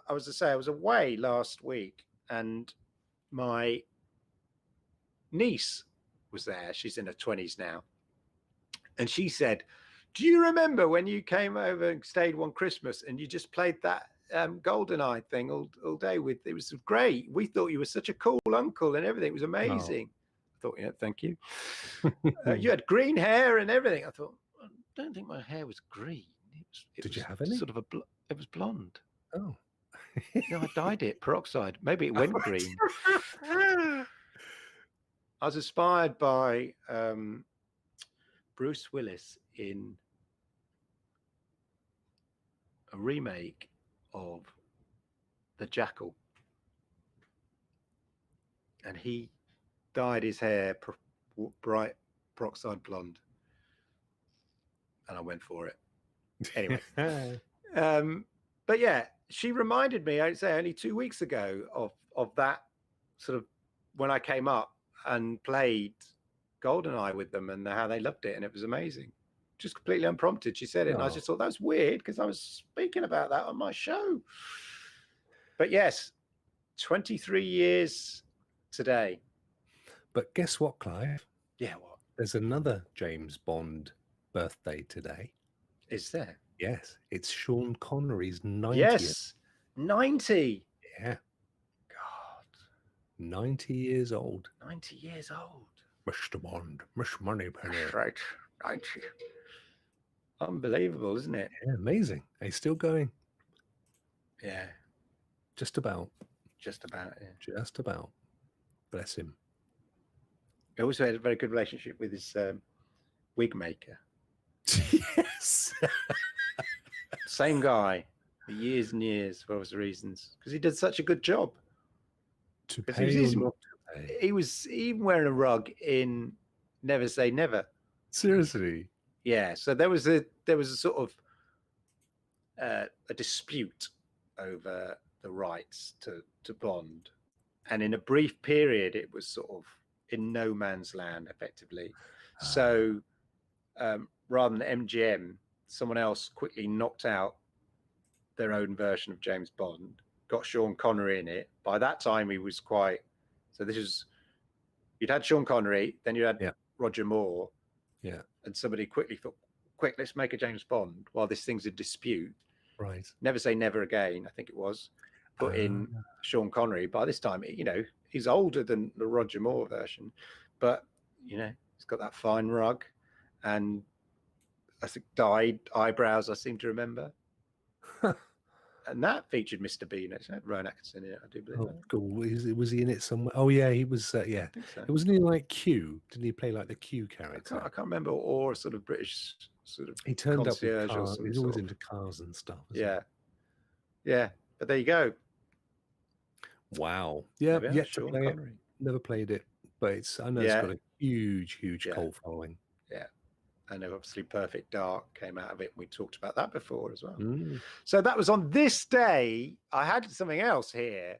I was away last week, and my niece was there. She's in her 20s now, and she said, "Do you remember when you came over and stayed one Christmas and you just played that GoldenEye thing all day with? It was great. We thought you were such a cool uncle and everything. It was amazing." I thought, yeah, thank you. You had green hair and everything. I thought, I don't think my hair was green. Did you have any? Sort of it was blonde. Oh. No, I dyed it peroxide. Maybe it went green. I was inspired by Bruce Willis in a remake of The Jackal, and he dyed his hair bright peroxide blonde, and I went for it. Anyway, but yeah, she reminded me, I'd say only 2 weeks ago, of that sort of when I came up and played GoldenEye with them and how they loved it, and it was amazing. Just completely unprompted, she said it, and I just thought that was weird because I was speaking about that on my show. But yes, 23 years today. But guess what, Clive? Yeah, what? There's another James Bond birthday today. Is there? Yes, it's Sean Connery's 90th. Yes, 90. Yeah. God. 90 years old. 90 years old. Mr. Bond, Miss Moneypenny. That's right, 90. Unbelievable, isn't it? Yeah, amazing. He's still going. Yeah. Just about. Just about, yeah. Just about. Bless him. He also had a very good relationship with his wig maker. Yes. Same guy for years and years for obvious reasons, because he did such a good job. To pay or not to pay. He was even wearing a rug in Never Say Never. Seriously? Yeah. So there was a sort of a dispute over the rights to Bond, and in a brief period, it was sort of in no man's land, effectively. So rather than MGM, someone else quickly knocked out their own version of James Bond, got Sean Connery in it. By that time, he was quite. So this is, you'd had Sean Connery, then you had Roger Moore, and somebody quickly thought, quick, let's make a James Bond while this thing's in dispute. Right. Never Say Never Again, I think it was. Put in Sean Connery. By this time, you know, he's older than the Roger Moore version, but you know, he's got that fine rug, and I think dyed eyebrows, I seem to remember. And that featured Mr. Bean. It had Rowan Atkinson in it, I do believe. Oh, cool. Was he in it somewhere? Oh, yeah, he was. Yeah, I think so. It wasn't he like Q? Didn't he play like the Q character? I can't remember, or sort of British sort of. He turned up with concierge cars. or He's always into cars and stuff. Yeah, yeah. But there you go. Wow. Yeah, yet to play it. Never played it, but it's. I know it's got a huge cult following. Yeah. And obviously Perfect Dark came out of it. We talked about that before as well. Mm. So that was on this day. I had something else here,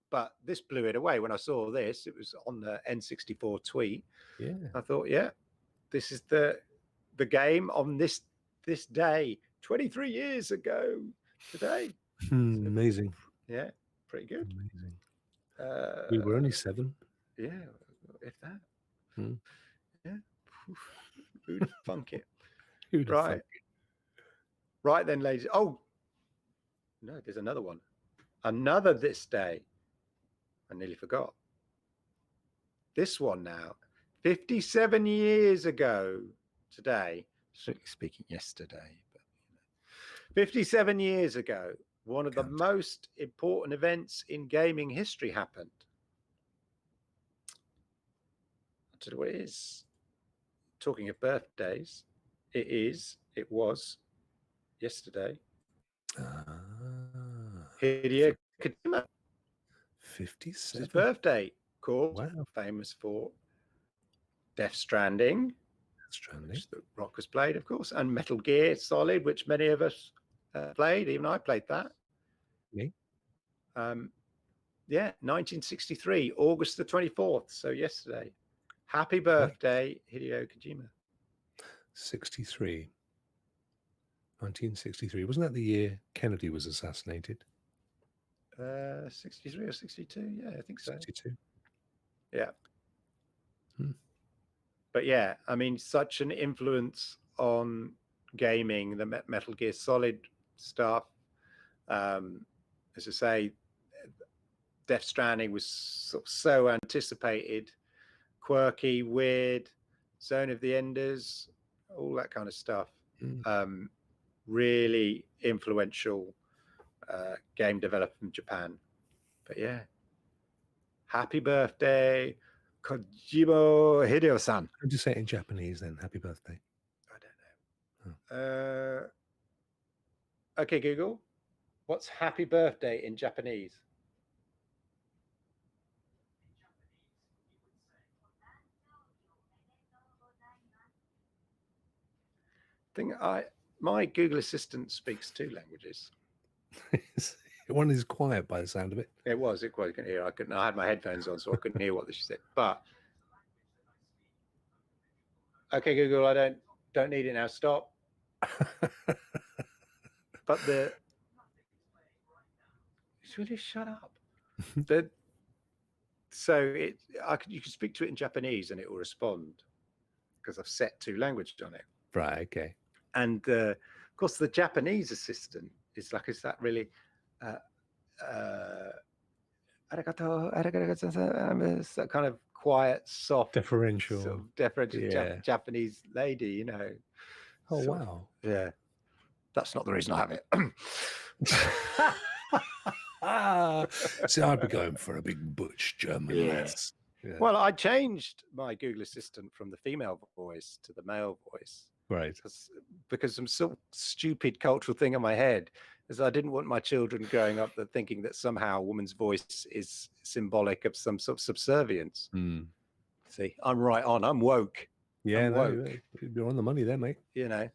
but this blew it away when I saw this. It was on the N64 tweet. Yeah. I thought, yeah, this is the game on this day, 23 years ago today. Amazing. Yeah, pretty good. Amazing. We were only 7. Yeah, if that. Yeah. Who'd funk it? Right. Right then, ladies. Oh, no, there's another one. Another this day. I nearly forgot. This one now. 57 years ago today. Strictly speaking, yesterday. But 57 years ago, one of the most important events in gaming history happened. I'll tell you what it is. Talking of birthdays, it was yesterday. Hideo Kojima. 57. His birthday, called famous for Death Stranding, which the Rokk has played, of course, and Metal Gear Solid, which many of us played. Even I played that. Me? 1963, August the 24th. So yesterday. Happy birthday, Hideo Kojima. 1963. Wasn't that the year Kennedy was assassinated? 63 or 62? Yeah, I think so. 62. Yeah. But yeah, I mean, such an influence on gaming, the Metal Gear Solid stuff. As I say, Death Stranding was so anticipated, quirky, weird, Zone of the Enders, all that kind of stuff. Really influential game developer from Japan. But yeah, happy birthday, Kojima Hideo-san. How do you say it in Japanese then? Happy birthday. I don't know. Okay, Google. What's happy birthday in Japanese? My Google Assistant speaks 2 languages. One is quiet by the sound of it. It was. It couldn't hear. I had my headphones on, so I couldn't hear what she said. But okay, Google, I don't need it now. Stop. But will you shut up? You can speak to it in Japanese and it will respond because I've set 2 languages on it. Right. Okay. And of course, the Japanese assistant is that really it's that kind of quiet, soft, deferential, sort of deferential Japanese lady, Oh, wow. Yeah. That's not the reason I have it. See, I'd be going for a big butch German lass. Yeah. Well, I changed my Google Assistant from the female voice to the male voice. Right. Because some sort of stupid cultural thing in my head is I didn't want my children growing up thinking that somehow a woman's voice is symbolic of some sort of subservience. See, I'm right on. I'm woke. Yeah, you're on the money there, mate. Yeah.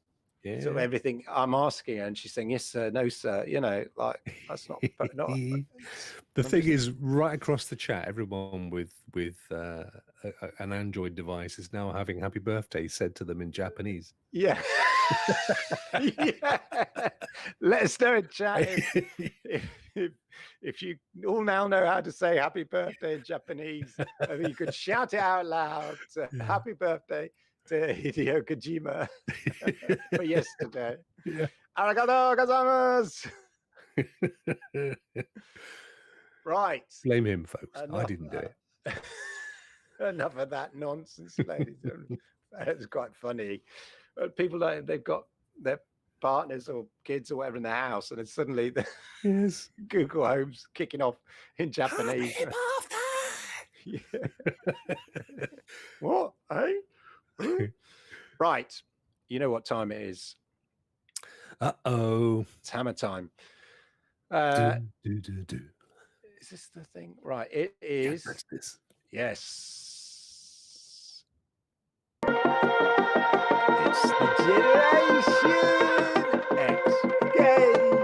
So everything I'm asking her and she's saying, yes, sir, no, sir, that's not. The thing is, right across the chat, everyone with an Android device is now having happy birthday said to them in Japanese. Yeah. Yeah. Let us know in chat if you all now know how to say happy birthday in Japanese. You could shout it out loud. Happy birthday to Hideo Kojima for yesterday. Yeah. Arigatou gozaimasu. Right. Blame him, folks. I didn't do it. Enough of that nonsense, ladies. It's quite funny. People they've got their partners or kids or whatever in the house, and then suddenly the Google Home's kicking off in Japanese. Happy birthday! Yeah. What? Hey? Right. You know what time it is. Uh-oh. It's hammer time. Do. Is this the thing? Right. It is. That's this. Yes. It's the Generation X game.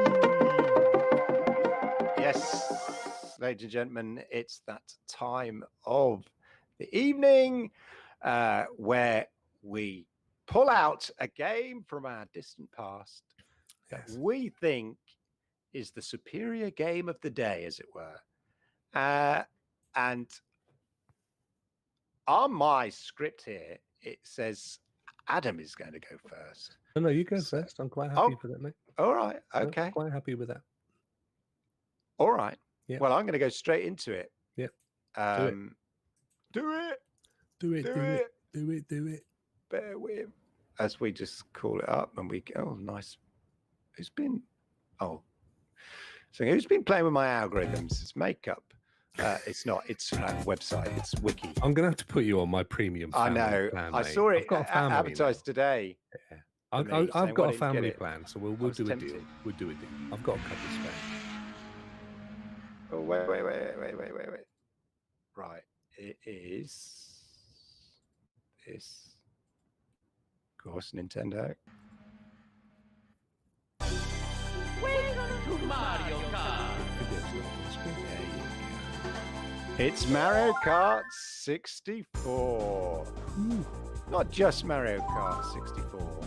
Yes, ladies and gentlemen, it's that time of the evening where we pull out a game from our distant past that we think is the superior game of the day, as it were. And on my script here, it says Adam is going to go first. No, you go first. I'm quite happy for that, mate. All right. Okay. I'm quite happy with that. All right. Yeah. Well, I'm going to go straight into it. Yeah. Do it. Bear with. As we just call it up and we go, oh, nice. Who's been playing with my algorithms? It's makeup. It's not. It's a website. It's wiki. I'm going to have to put you on my premium I know. plan, I saw it advertised today. Yeah. I've got a family plan, so we'll do a deal. We'll do a deal. I've got a couple of spare. Oh, wait. Right. It is is, of course, Nintendo. Welcome to Mario Kart. It's Mario Kart 64. Not just Mario Kart 64.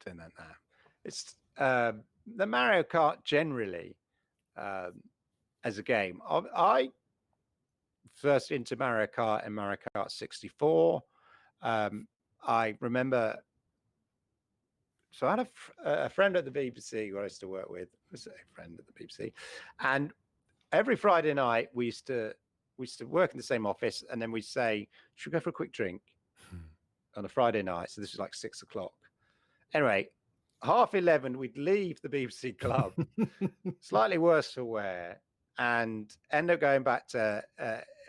Turn that now. It's the Mario Kart generally as a game. I first into Mario Kart and Mario Kart 64. I remember. So I had a friend at the BBC who I used to work with. Was a friend at the BBC, and every Friday night we used to work in the same office, and then we'd say, "Should we go for a quick drink on a Friday night?" So this was like 6 o'clock. Anyway, 11:30 we'd leave the BBC club, slightly worse for wear, and end up going back to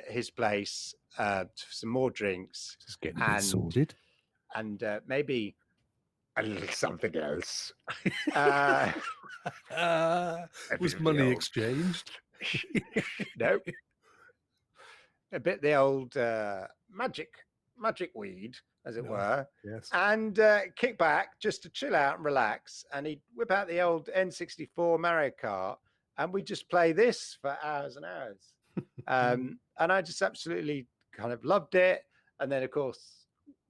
his place for some more drinks. Just getting a bit sorted, and maybe a little something else. Was money exchanged? Nope. A bit the old magic weed, as it were. Yes. And kick back just to chill out and relax. And he'd whip out the old N64 Mario Kart, and we'd just play this for hours and hours. And I just absolutely kind of loved it. And then, of course,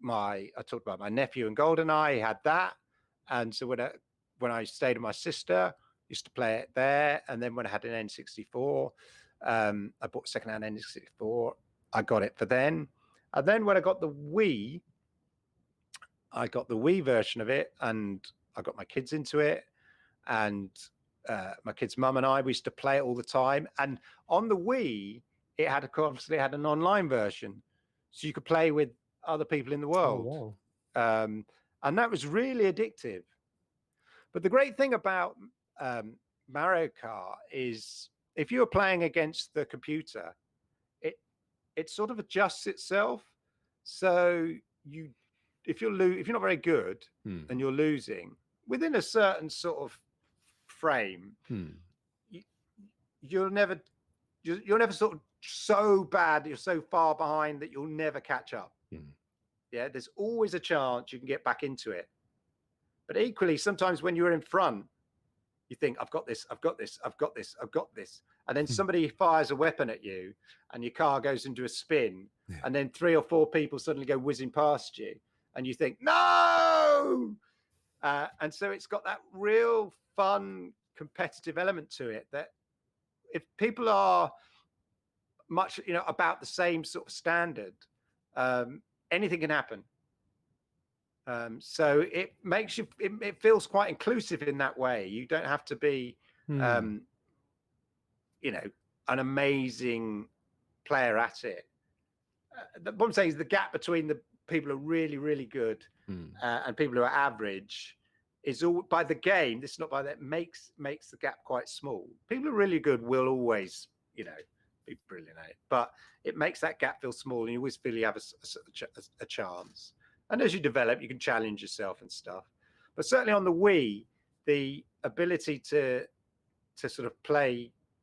I talked about my nephew and GoldenEye. He had that, and so when I stayed with my sister, I used to play it there. And then when I had an N64, I bought a secondhand N64. I got it for then, and then when I got the Wii, I got the Wii version of it, and I got my kids into it, and my kids' mum and I, we used to play it all the time. And on the Wii, it had obviously had an online version, so you could play with other people in the world. Oh, wow. And that was really addictive. But the great thing about Mario Kart is if you're playing against the computer, it sort of adjusts itself. So if you're not very good and you're losing within a certain sort of frame, you're never sort of so bad, you're so far behind that you'll never catch up. Yeah, there's always a chance you can get back into it. But equally, sometimes when you're in front, you think, I've got this. And then somebody fires a weapon at you and your car goes into a spin. Yeah. And then 3 or 4 people suddenly go whizzing past you. And you think, no! And so it's got that real fun, competitive element to it that if people are much, about the same sort of standard, anything can happen. So it makes you, it feels quite inclusive in that way. You don't have to be, an amazing player at it. What I'm saying is the gap between the people who are really, really good and people who are average is all by the game. This is not by that makes the gap quite small. People who are really good will always, be brilliant at it, but it makes that gap feel small, and you always feel you have a chance. And as you develop, you can challenge yourself and stuff. But certainly on the Wii, the ability to sort of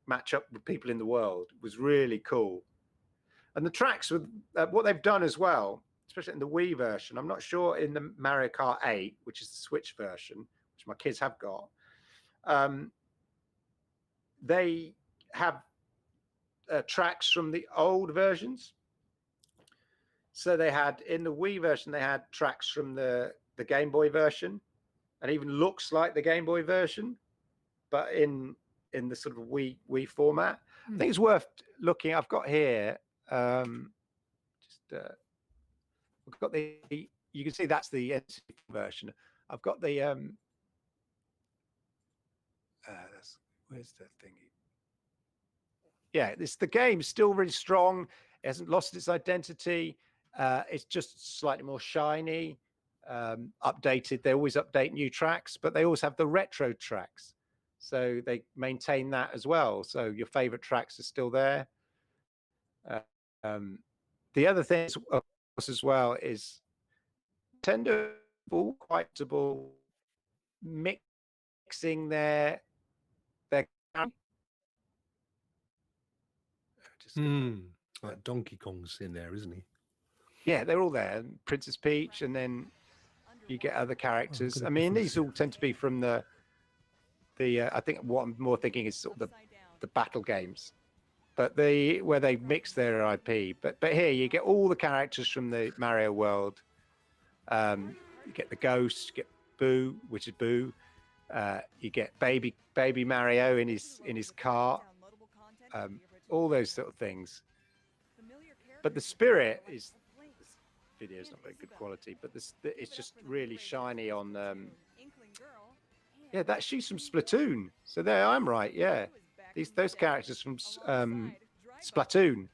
match up with people in the world was really cool. And the tracks with what they've done as well, especially in the Wii version, I'm not sure in the Mario Kart 8, which is the Switch version, which my kids have got, they have tracks from the old versions. So they had, in the Wii version, they had tracks from the Game Boy version, and even looks like the Game Boy version, but in the sort of Wii format. I think it's worth looking. I've got here, I've got you can see that's the N64 version. I've got the, where's the thingy? Yeah, the game's still really strong. It hasn't lost its identity. It's just slightly more shiny, updated. They always update new tracks, but they always have the retro tracks. So they maintain that as well. So your favorite tracks are still there. The other thing, of course, as well, is Nintendo all quite comfortable mixing their like Donkey Kong's in there, isn't he? Yeah, they're all there. Princess Peach, and then you get other characters. I mean, these all tend to be from the I think what I'm more thinking is sort of the battle games, but where they mix their IP. But here you get all the characters from the Mario world. You get the Ghost, you get Boo, which is Boo. You get baby Mario in his cart. All those sort of things. But the spirit is, this video is not very good quality, but it's just really shiny on. Yeah, she's from Splatoon. So there, I'm right. Yeah, those characters from Splatoon.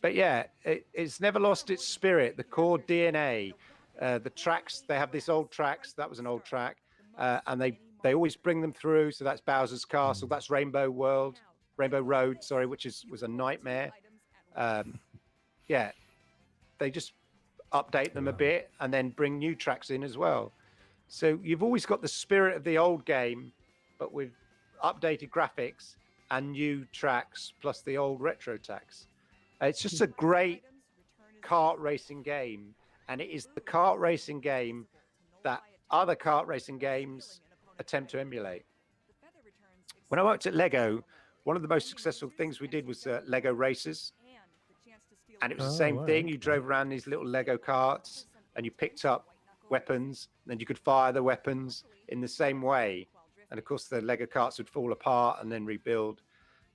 But yeah, it's never lost its spirit, the core DNA. The tracks, they have this old tracks. That was an old track, and they always bring them through. So that's Bowser's Castle. That's Rainbow Road, sorry, which was a nightmare. Yeah, they just update them a bit and then bring new tracks in as well. So you've always got the spirit of the old game, but with updated graphics and new tracks plus the old retro tracks. It's just a great kart racing game, and it is the kart racing game that other kart racing games attempt to emulate. When I worked at Lego, one of the most successful things we did was Lego Races, and it was the same thing. You drove around these little Lego karts, and you picked up weapons, and then you could fire the weapons in the same way. And of course, the Lego karts would fall apart and then rebuild.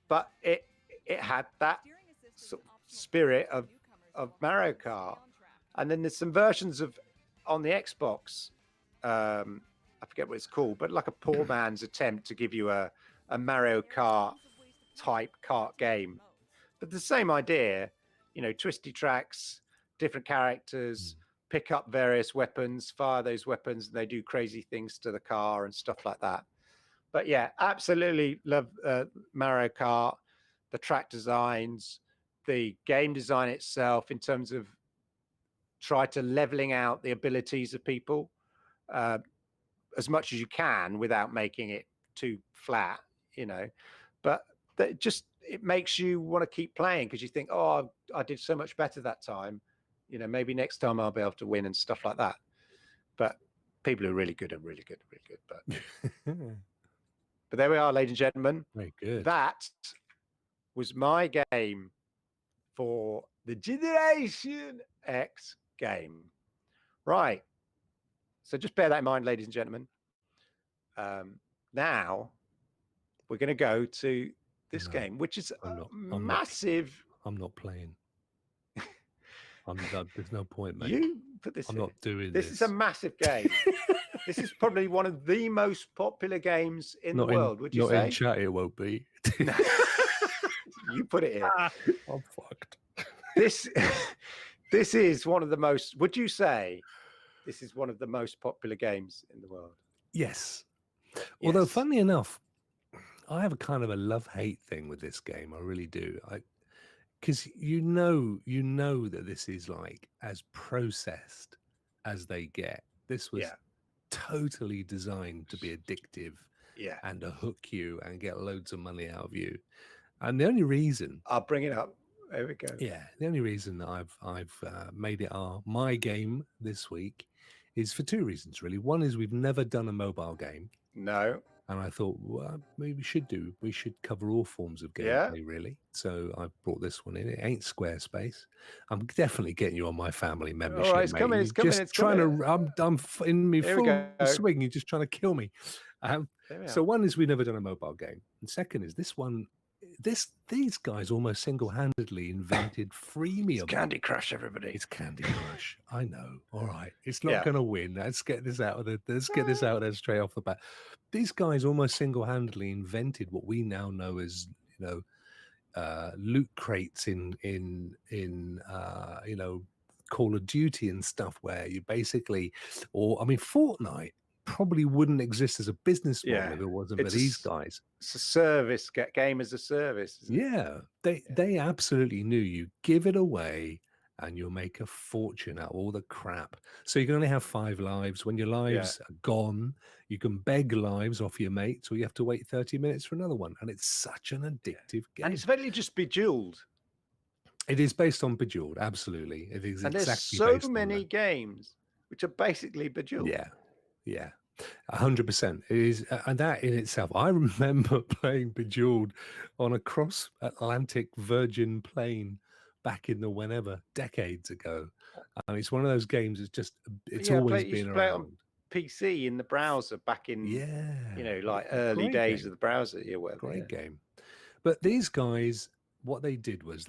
But it had that sort of spirit of Mario Kart. And then there's some versions on the Xbox. I forget what it's called, but like a poor man's attempt to give you a Mario Kart type kart game. But the same idea, twisty tracks, different characters, pick up various weapons, fire those weapons, and they do crazy things to the car and stuff like that. But yeah, absolutely love Mario Kart, the track designs, the game design itself in terms of try to leveling out the abilities of people as much as you can without making it too flat, But it makes you want to keep playing because you think, oh, I did so much better that time. Maybe next time I'll be able to win and stuff like that. But people who are really good are really good, really good. But there we are, ladies and gentlemen. Very good. That was my game for the Generation X game. Right. So just bear that in mind, ladies and gentlemen. Now we're going to go to this game, which is massive. I'm not playing. There's no point, mate. You put this. I'm not doing this. This is a massive game. This is probably one of the most popular games in the world. Would you say? Not in chat, it won't be. You put it in. I'm fucked. This is one of the most. Would you say this is one of the most popular games in the world? Yes. Although, funnily enough, I have a kind of a love-hate thing with this game. I really do. Because you know that this is like as processed as they get. This was totally designed to be addictive, and to hook you and get loads of money out of you. And the only reason I'll bring it up. There we go. Yeah, the only reason that I've made it my game this week is for two reasons, really. One is we've never done a mobile game. No. And I thought, well, maybe we should do. We should cover all forms of gameplay, really. So I brought this one in. It ain't Squarespace. I'm definitely getting you on my family membership. All right, it's coming. It's coming. Just trying to. I'm in me full swing. You're just trying to kill me. So one is we've never done a mobile game, and second is this one. These guys almost single-handedly invented freemium. It's Candy Crush, everybody. It's Candy Crush. I know. All right, it's not going to win. Let's get this out of there straight off the bat. These guys almost single-handedly invented what we now know as loot crates in Call of Duty and stuff, where you basically, Fortnite probably wouldn't exist as a business model if it wasn't for these guys. It's a service, game as a service. They absolutely knew you give it away and you'll make a fortune out of all the crap. So you can only have 5 lives. When your lives are gone, you can beg lives off your mates, or you have to wait 30 minutes for another one. And it's such an addictive game. And it's very just Bejeweled. It is based on Bejeweled, absolutely. It is And there's exactly so based on many that. games which are basically Bejeweled. Yeah, 100%. It is, and that in itself, I remember playing Bejeweled on a cross-Atlantic Virgin plane back in the whenever, decades ago. It's one of those games. It's always been Used to play it on around. PC in the browser back in, like early days of the browser. Great game. But these guys, what they did was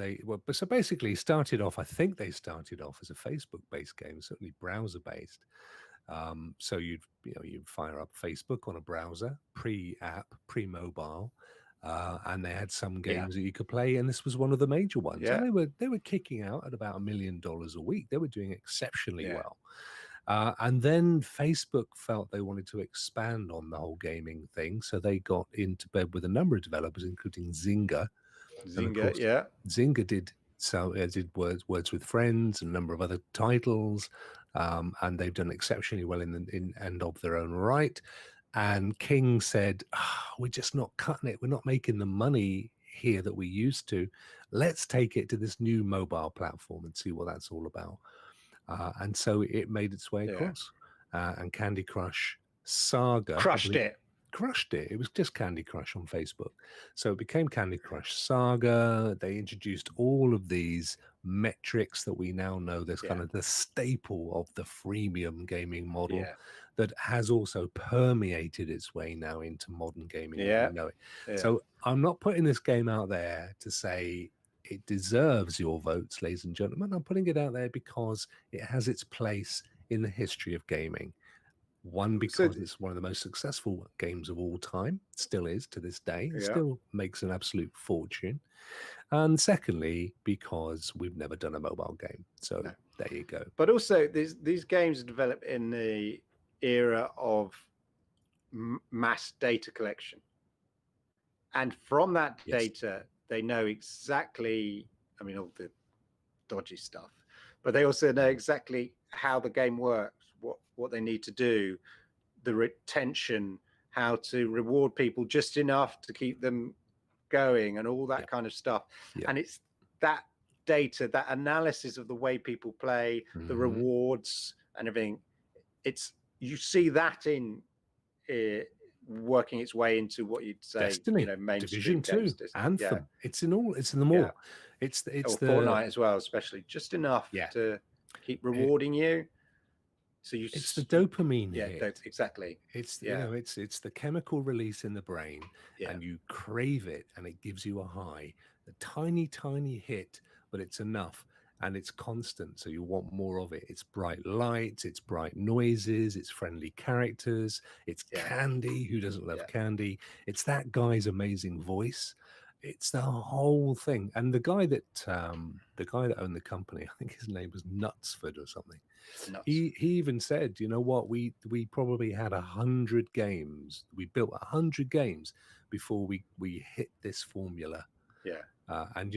so basically started off. I think they started off as a Facebook-based game, certainly browser-based. So you'd fire up Facebook on a browser, pre-app, pre-mobile, and they had some games that you could play, and this was one of the major ones. And they were kicking out at about $1 million a week. They were doing exceptionally well. And then Facebook felt they wanted to expand on the whole gaming thing, so they got into bed with a number of developers, including Zynga. Zynga did Words with Friends and a number of other titles, and they've done exceptionally well in and of their own right. And King said, "We're just not cutting it. We're not making the money here that we used to. Let's take it to this new mobile platform and see what that's all about." And so it made its way across. And Candy Crush Saga crushed it. It was just Candy Crush on Facebook. So it became Candy Crush Saga. They introduced all of these metrics that we now know. There's kind of the staple of the freemium gaming model that has also permeated its way now into modern gaming as we know it. So I'm not putting this game out there to say it deserves your votes, ladies and gentlemen. I'm putting it out there because it has its place in the history of gaming. One, because it's one of the most successful games of all time, still is to this day, it still makes an absolute fortune. And secondly, because we've never done a mobile game. So there you go. But also, these games are developed in the era of mass data collection. And from that data, they know exactly, all the dodgy stuff, but they also know exactly how the game works, what they need to do, the retention, how to reward people just enough to keep them going, and all that kind of stuff. And it's that data, that analysis of the way people play, the rewards and everything. You see that in working its way into what you'd say, Destiny, mainstream Division 2, Anthem. It's in them all. It's Fortnite as well, especially just enough to keep rewarding you. So it's the dopamine hit. Exactly. It's it's the chemical release in the brain, and you crave it, and it gives you a high. A tiny hit, but it's enough, and it's constant, so you want more of it. It's bright lights, it's bright noises, it's friendly characters, it's candy. Who doesn't love candy? It's that guy's amazing voice. It's the whole thing. And the guy that owned the company, I think his name was Knutsford or something. He even said, you know what, we probably had 100 games. We built 100 games before we hit this formula. And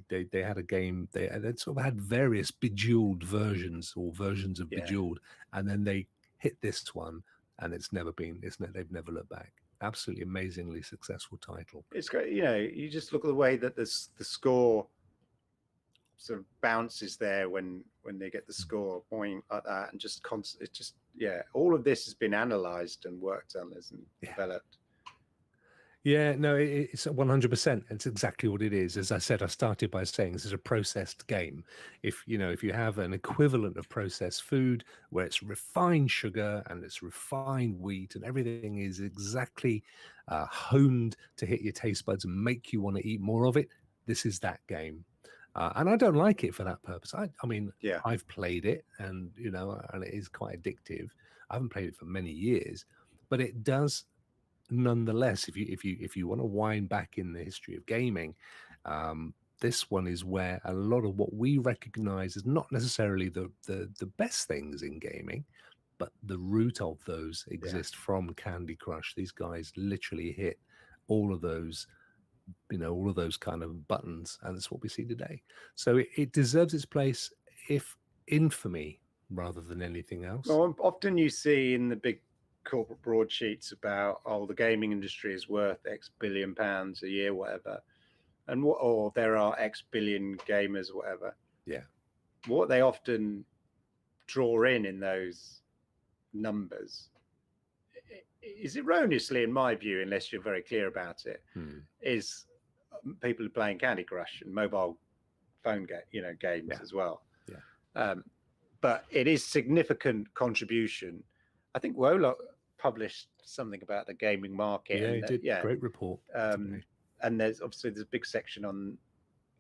they had a game. They sort of had various Bejeweled versions or versions of Bejeweled, and then they hit this one, and they've never looked back. Absolutely amazingly successful title. It's great. You just look at the way that the score sort of bounces there when they get the score point like that, and just constant. It's just all of this has been analyzed and worked on and developed. Yeah, no, it's 100%. It's exactly what it is. As I said, I started by saying this is a processed game. If you have an equivalent of processed food where it's refined sugar and it's refined wheat and everything is exactly honed to hit your taste buds and make you want to eat more of it, this is that game. And I don't like it for that purpose. I've played it, and and it is quite addictive. I haven't played it for many years, but it does. Nonetheless, if you want to wind back in the history of gaming, this one is where a lot of what we recognize as not necessarily the best things in gaming, but the root of those exist from Candy Crush. These guys literally hit all of those, all of those kind of buttons, and that's what we see today. So it deserves its place, if infamy rather than anything else. Well, often you see in the big corporate broadsheets about the gaming industry is worth X billion pounds a year, whatever, and or there are X billion gamers, whatever. Yeah. What they often draw in those numbers is erroneously, in my view, unless you're very clear about it, is people are playing Candy Crush and mobile phone games as well. Yeah. But it is significant contribution. I think Rokk published something about the gaming market. Yeah, and he did. Yeah, great report. And there's a big section on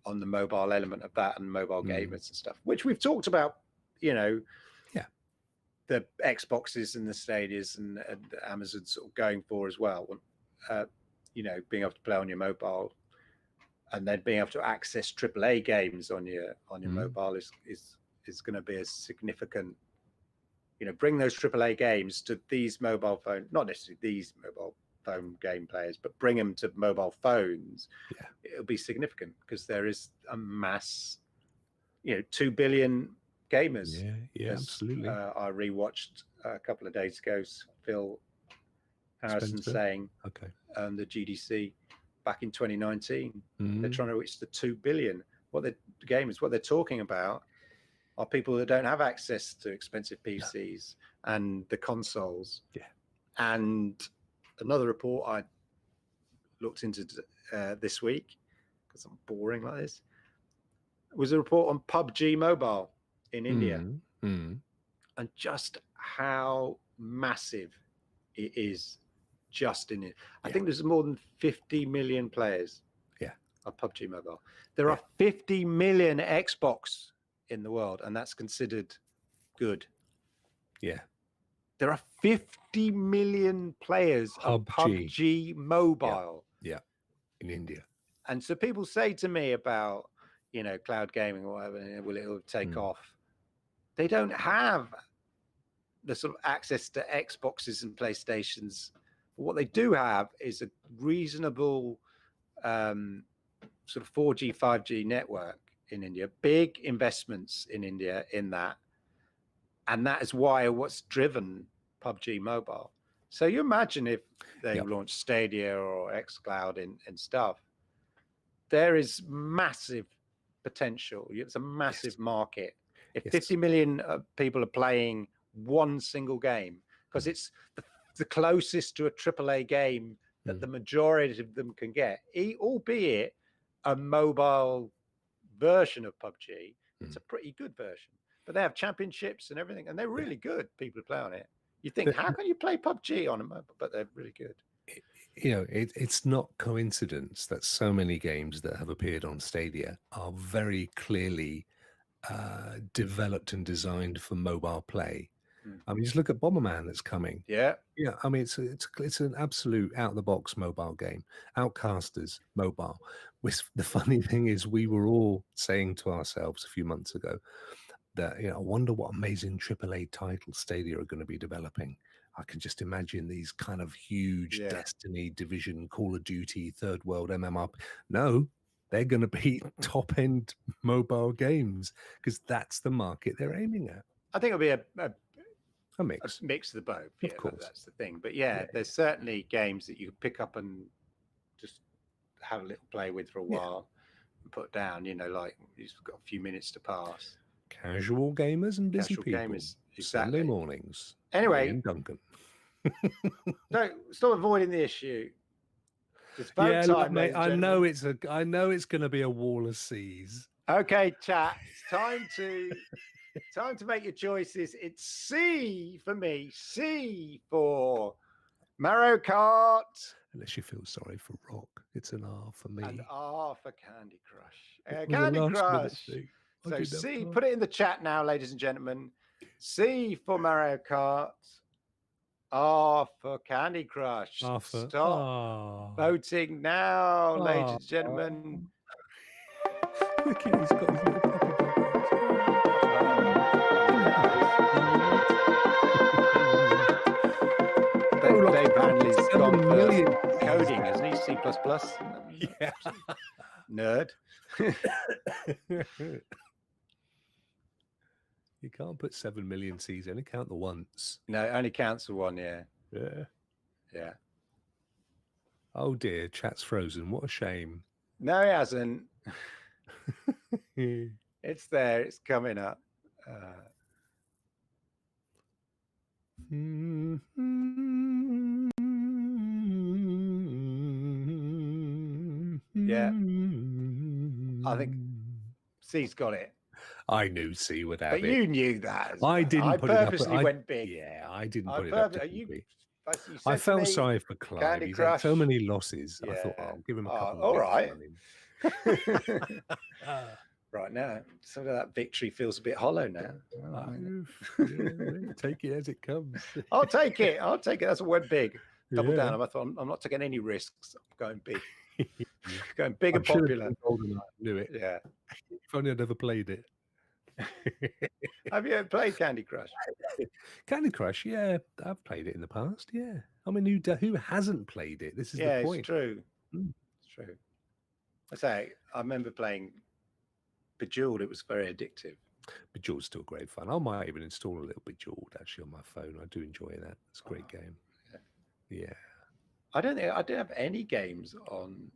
the mobile element of that and mobile gamers and stuff, which we've talked about. The Xboxes and the Stadias and Amazon sort of going for as well. Being able to play on your mobile, and then being able to access AAA games on your mobile is going to be a significant. Bring those AAA games to these mobile phone, not necessarily these mobile phone game players, but bring them to mobile phones. Yeah, it'll be significant because there is a mass. 2 billion gamers. Yeah, absolutely. I rewatched a couple of days ago Phil Harrison saying, the GDC back in 2019, they're trying to reach the 2 billion. What they're talking about are people that don't have access to expensive PCs and the consoles. Yeah. And another report I looked into this week, because I'm boring like this, was a report on PUBG Mobile in India, and just how massive it is just in it. I think there's more than 50 million players of PUBG Mobile. There are 50 million Xbox in the world, and that's considered good. Yeah. There are 50 million players of PUBG Mobile. Yeah, in India. And so people say to me about, cloud gaming or whatever, will it take off? They don't have the sort of access to Xboxes and PlayStations. But what they do have is a reasonable sort of 4G, 5G network in India, big investments in India in that. And that is what's driven PUBG Mobile. So you imagine if they launch Stadia or xCloud and stuff, there is massive potential. It's a massive market. If 50 million people are playing one single game, because it's the closest to a AAA game that the majority of them can get, albeit a mobile version of PUBG, it's a pretty good version. But they have championships and everything, and they're really good. People who play on it. You think, how can you play PUBG on a mobile? But they're really good. It's not coincidence that so many games that have appeared on Stadia are very clearly developed and designed for mobile play. I mean, just look at Bomberman that's coming. Yeah. I mean, it's an absolute out of the box mobile game. Outcasters mobile. The funny thing is, we were all saying to ourselves a few months ago that I wonder what amazing AAA titles Stadia are going to be developing. I can just imagine these kind of huge Destiny, Division, Call of Duty, Third World MMR. No, they're going to be top-end mobile games because that's the market they're aiming at. I think it'll be a mix. A mix of the both. Of course. That's the thing. But there's certainly games that you can pick up and just have a little play with for a while and put down, like you've got a few minutes to pass. Casual gamers and busy people. Gamers, exactly. Sunday mornings. Anyway, Duncan. Stop avoiding the issue. It's vote time, mate. I know it's going to be a wall of C's. Okay, chat. It's time to make your choices. It's C for me. C for Mario Kart. Unless you feel sorry for Rokk, it's an R for me. And R for Candy Crush. Candy Crush. So C, put it in the chat now, ladies and gentlemen. C for Mario Kart. R for Candy Crush. Stop voting now, ladies and gentlemen. Look, he's got his little puppy Dave Hanley's gone for coding, hasn't he? C++. Yeah. Nerd. You can't put 7 million C's in. Count the once. No, it only counts for one, Yeah. Yeah. Oh dear, chat's frozen. What a shame. No, he hasn't. It's there. It's coming up. Yeah. I think C's got it. I knew C would have but it. You knew that. As I well. didn't I put it up. purposely went big. Yeah, I didn't put it up to be. I felt sorry for Clive. Candy He's Crush. had so many losses. Yeah. I thought, I'll give him a couple all of right. on him. Right now, some of that victory feels a bit hollow now. Take it as it comes. I'll take it. That's a word big. Double down. I'm not taking any risks. I'm going big. Going big and popular. Knew it. Yeah. If only I'd never played it. Have you ever played Candy Crush? Candy Crush, yeah, I've played it in the past. Yeah, I mean, who hasn't played it? This is the point. It's true. It's true. I remember playing Bejeweled. It was very addictive. Bejeweled's still great fun. I might even install a little Bejeweled actually on my phone. I do enjoy that. It's a great game. Yeah. I don't have any games on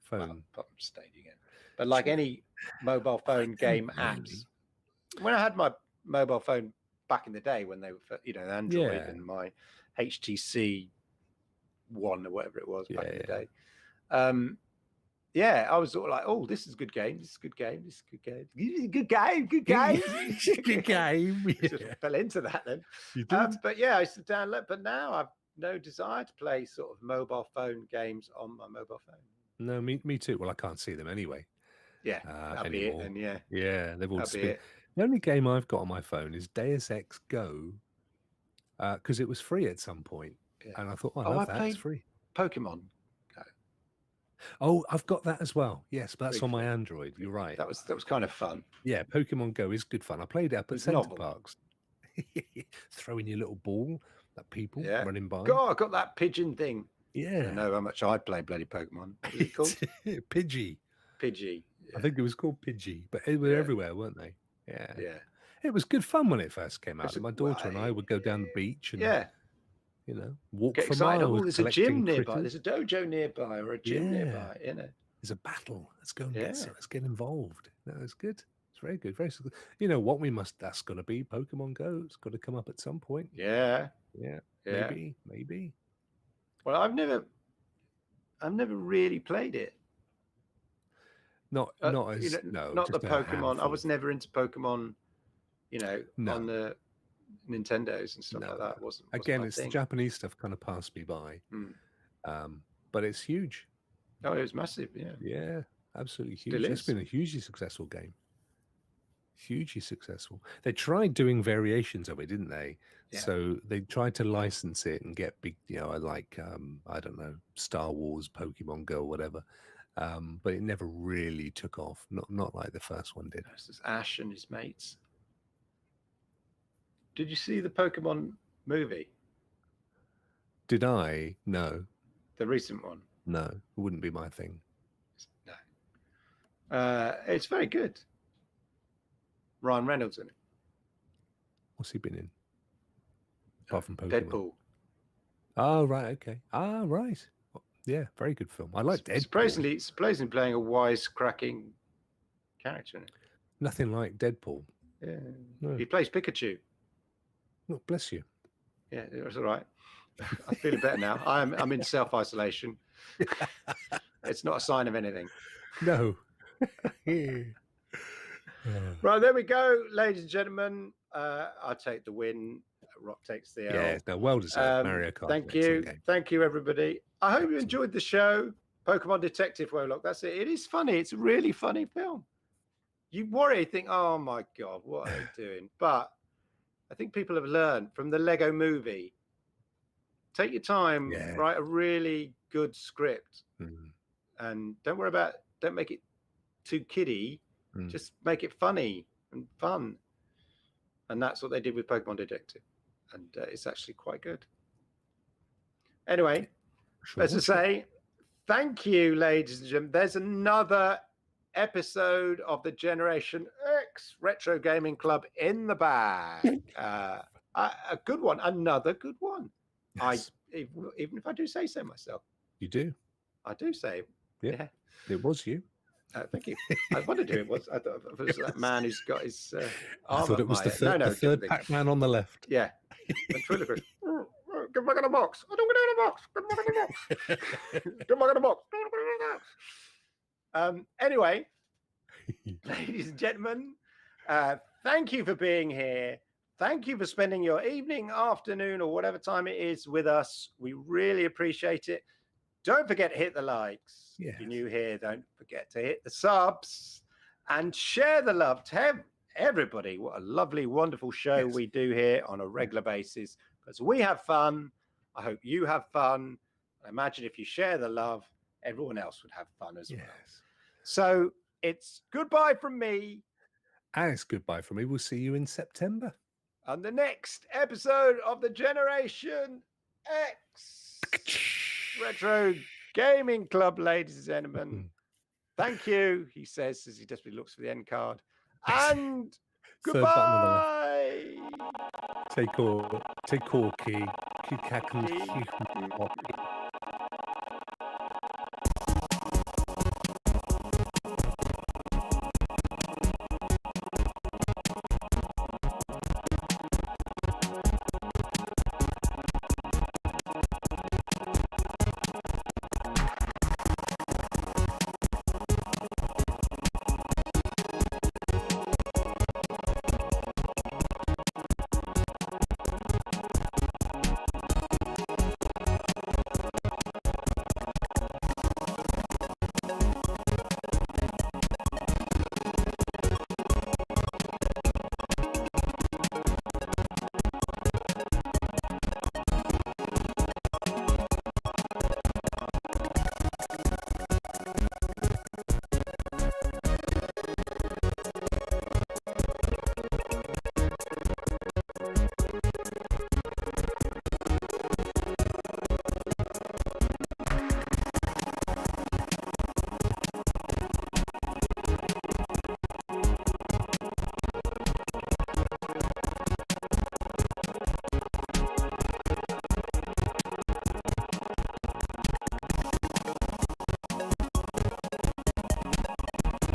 phone. I'm stating it, but like any mobile phone game apps. When I had my mobile phone back in the day, when they were, Android and my HTC One or whatever it was back in the day. I was sort of like, oh, this is a good game. This is a good game. This is a good game. Good game. Good game. Good game. Just fell into that then. You did. But yeah, I used to download. But now I've no desire to play sort of mobile phone games on my mobile phone. No, me too. Well, I can't see them anyway. Yeah, that'll be it. And yeah, they've all split. The only game I've got on my phone is Deus Ex Go, because it was free at some point, and I thought, I love that. It's free. Pokemon Go. Oh, I've got that as well. Yes, but that's on my Android. You're right. That was kind of fun. Yeah, Pokemon Go is good fun. I played it up at Centre Parks. Throwing your little ball at people running by. God, I got that pigeon thing. Yeah. I don't know how much I play bloody Pokemon. What was it called? Pidgey. Pidgey. I think it was called Pidgey, but they were everywhere, weren't they? Yeah. Yeah. It was good fun when it first came out. My daughter and I would go down the beach and walk get for excited. miles. Oh, there's a gym nearby. There's a dojo nearby or a gym nearby, There's a battle. Let's go and let's get involved. No, it's good. It's very good. Very good. You know what that's gonna be Pokemon Go. It's gotta come up at some point. Yeah. Maybe. Well, I've never really played it. Not the Pokemon. I was never into Pokemon, on the Nintendos and stuff like that. Wasn't again, it's the Japanese stuff kind of passed me by. But it's huge. Oh, it was massive, Yeah, absolutely huge. It's been a hugely successful game. Hugely successful. They tried doing variations of it, didn't they? Yeah. So they tried to license it and get big, like I don't know, Star Wars, Pokemon Go, whatever. But it never really took off. Not like the first one did. This is Ash and his mates. Did you see the Pokemon movie? Did I? No. The recent one? No, it wouldn't be my thing. No. It's very good. Ryan Reynolds in it. What's he been in? Apart from Pokemon. Deadpool. Oh, right. Okay. Ah, right. Yeah, very good film. I like Deadpool. Surprisingly playing a wisecracking character in it. Nothing like Deadpool. Yeah. No. He plays Pikachu. Oh, bless you. Yeah, it was all right. I'm feeling better now. I'm in self-isolation. It's not a sign of anything. No. Right, there we go, ladies and gentlemen. I take the win. Rokk takes the L. Yeah, no, well deserved. Mario Kart. Thank you, everybody. I hope you enjoyed the show. Pokemon Detective Rokk. That's it. It is funny. It's a really funny film. You worry, think, oh my God, what are they doing? But I think people have learned from the Lego movie. Take your time, write a really good script, and don't make it too kiddie. Just make it funny and fun. And that's what they did with Pokemon Detective. And it's actually quite good. Anyway, as I say, thank you, ladies and gentlemen. There's another episode of the Generation X Retro Gaming Club in the bag. A good one, another good one. Yes. Even if I do say so myself. You do? I do say Yeah. It was you. Thank you. I wondered who it was. I thought it was that man who's got his arm. I thought it was the third Pac-Man on the left. Yeah. Ventriloquist. Get back in the box. I don't get in the box. Get back in the box. Get back in the box. Anyway, ladies and gentlemen, thank you for being here. Thank you for spending your evening, afternoon, or whatever time it is with us. We really appreciate it. Don't forget to hit the likes. Yes. If you're new here, don't forget to hit the subs and share the love. Tell everybody what a lovely, wonderful show we do here on a regular basis, because we have fun. I hope you have fun. I imagine if you share the love, everyone else would have fun as well. So it's goodbye from me. And it's goodbye from me. We'll see you in September. On the next episode of the Generation X Retro Gaming Club, ladies and gentlemen. Thank you, he says as he desperately looks for the end card. And goodbye. Take Corky.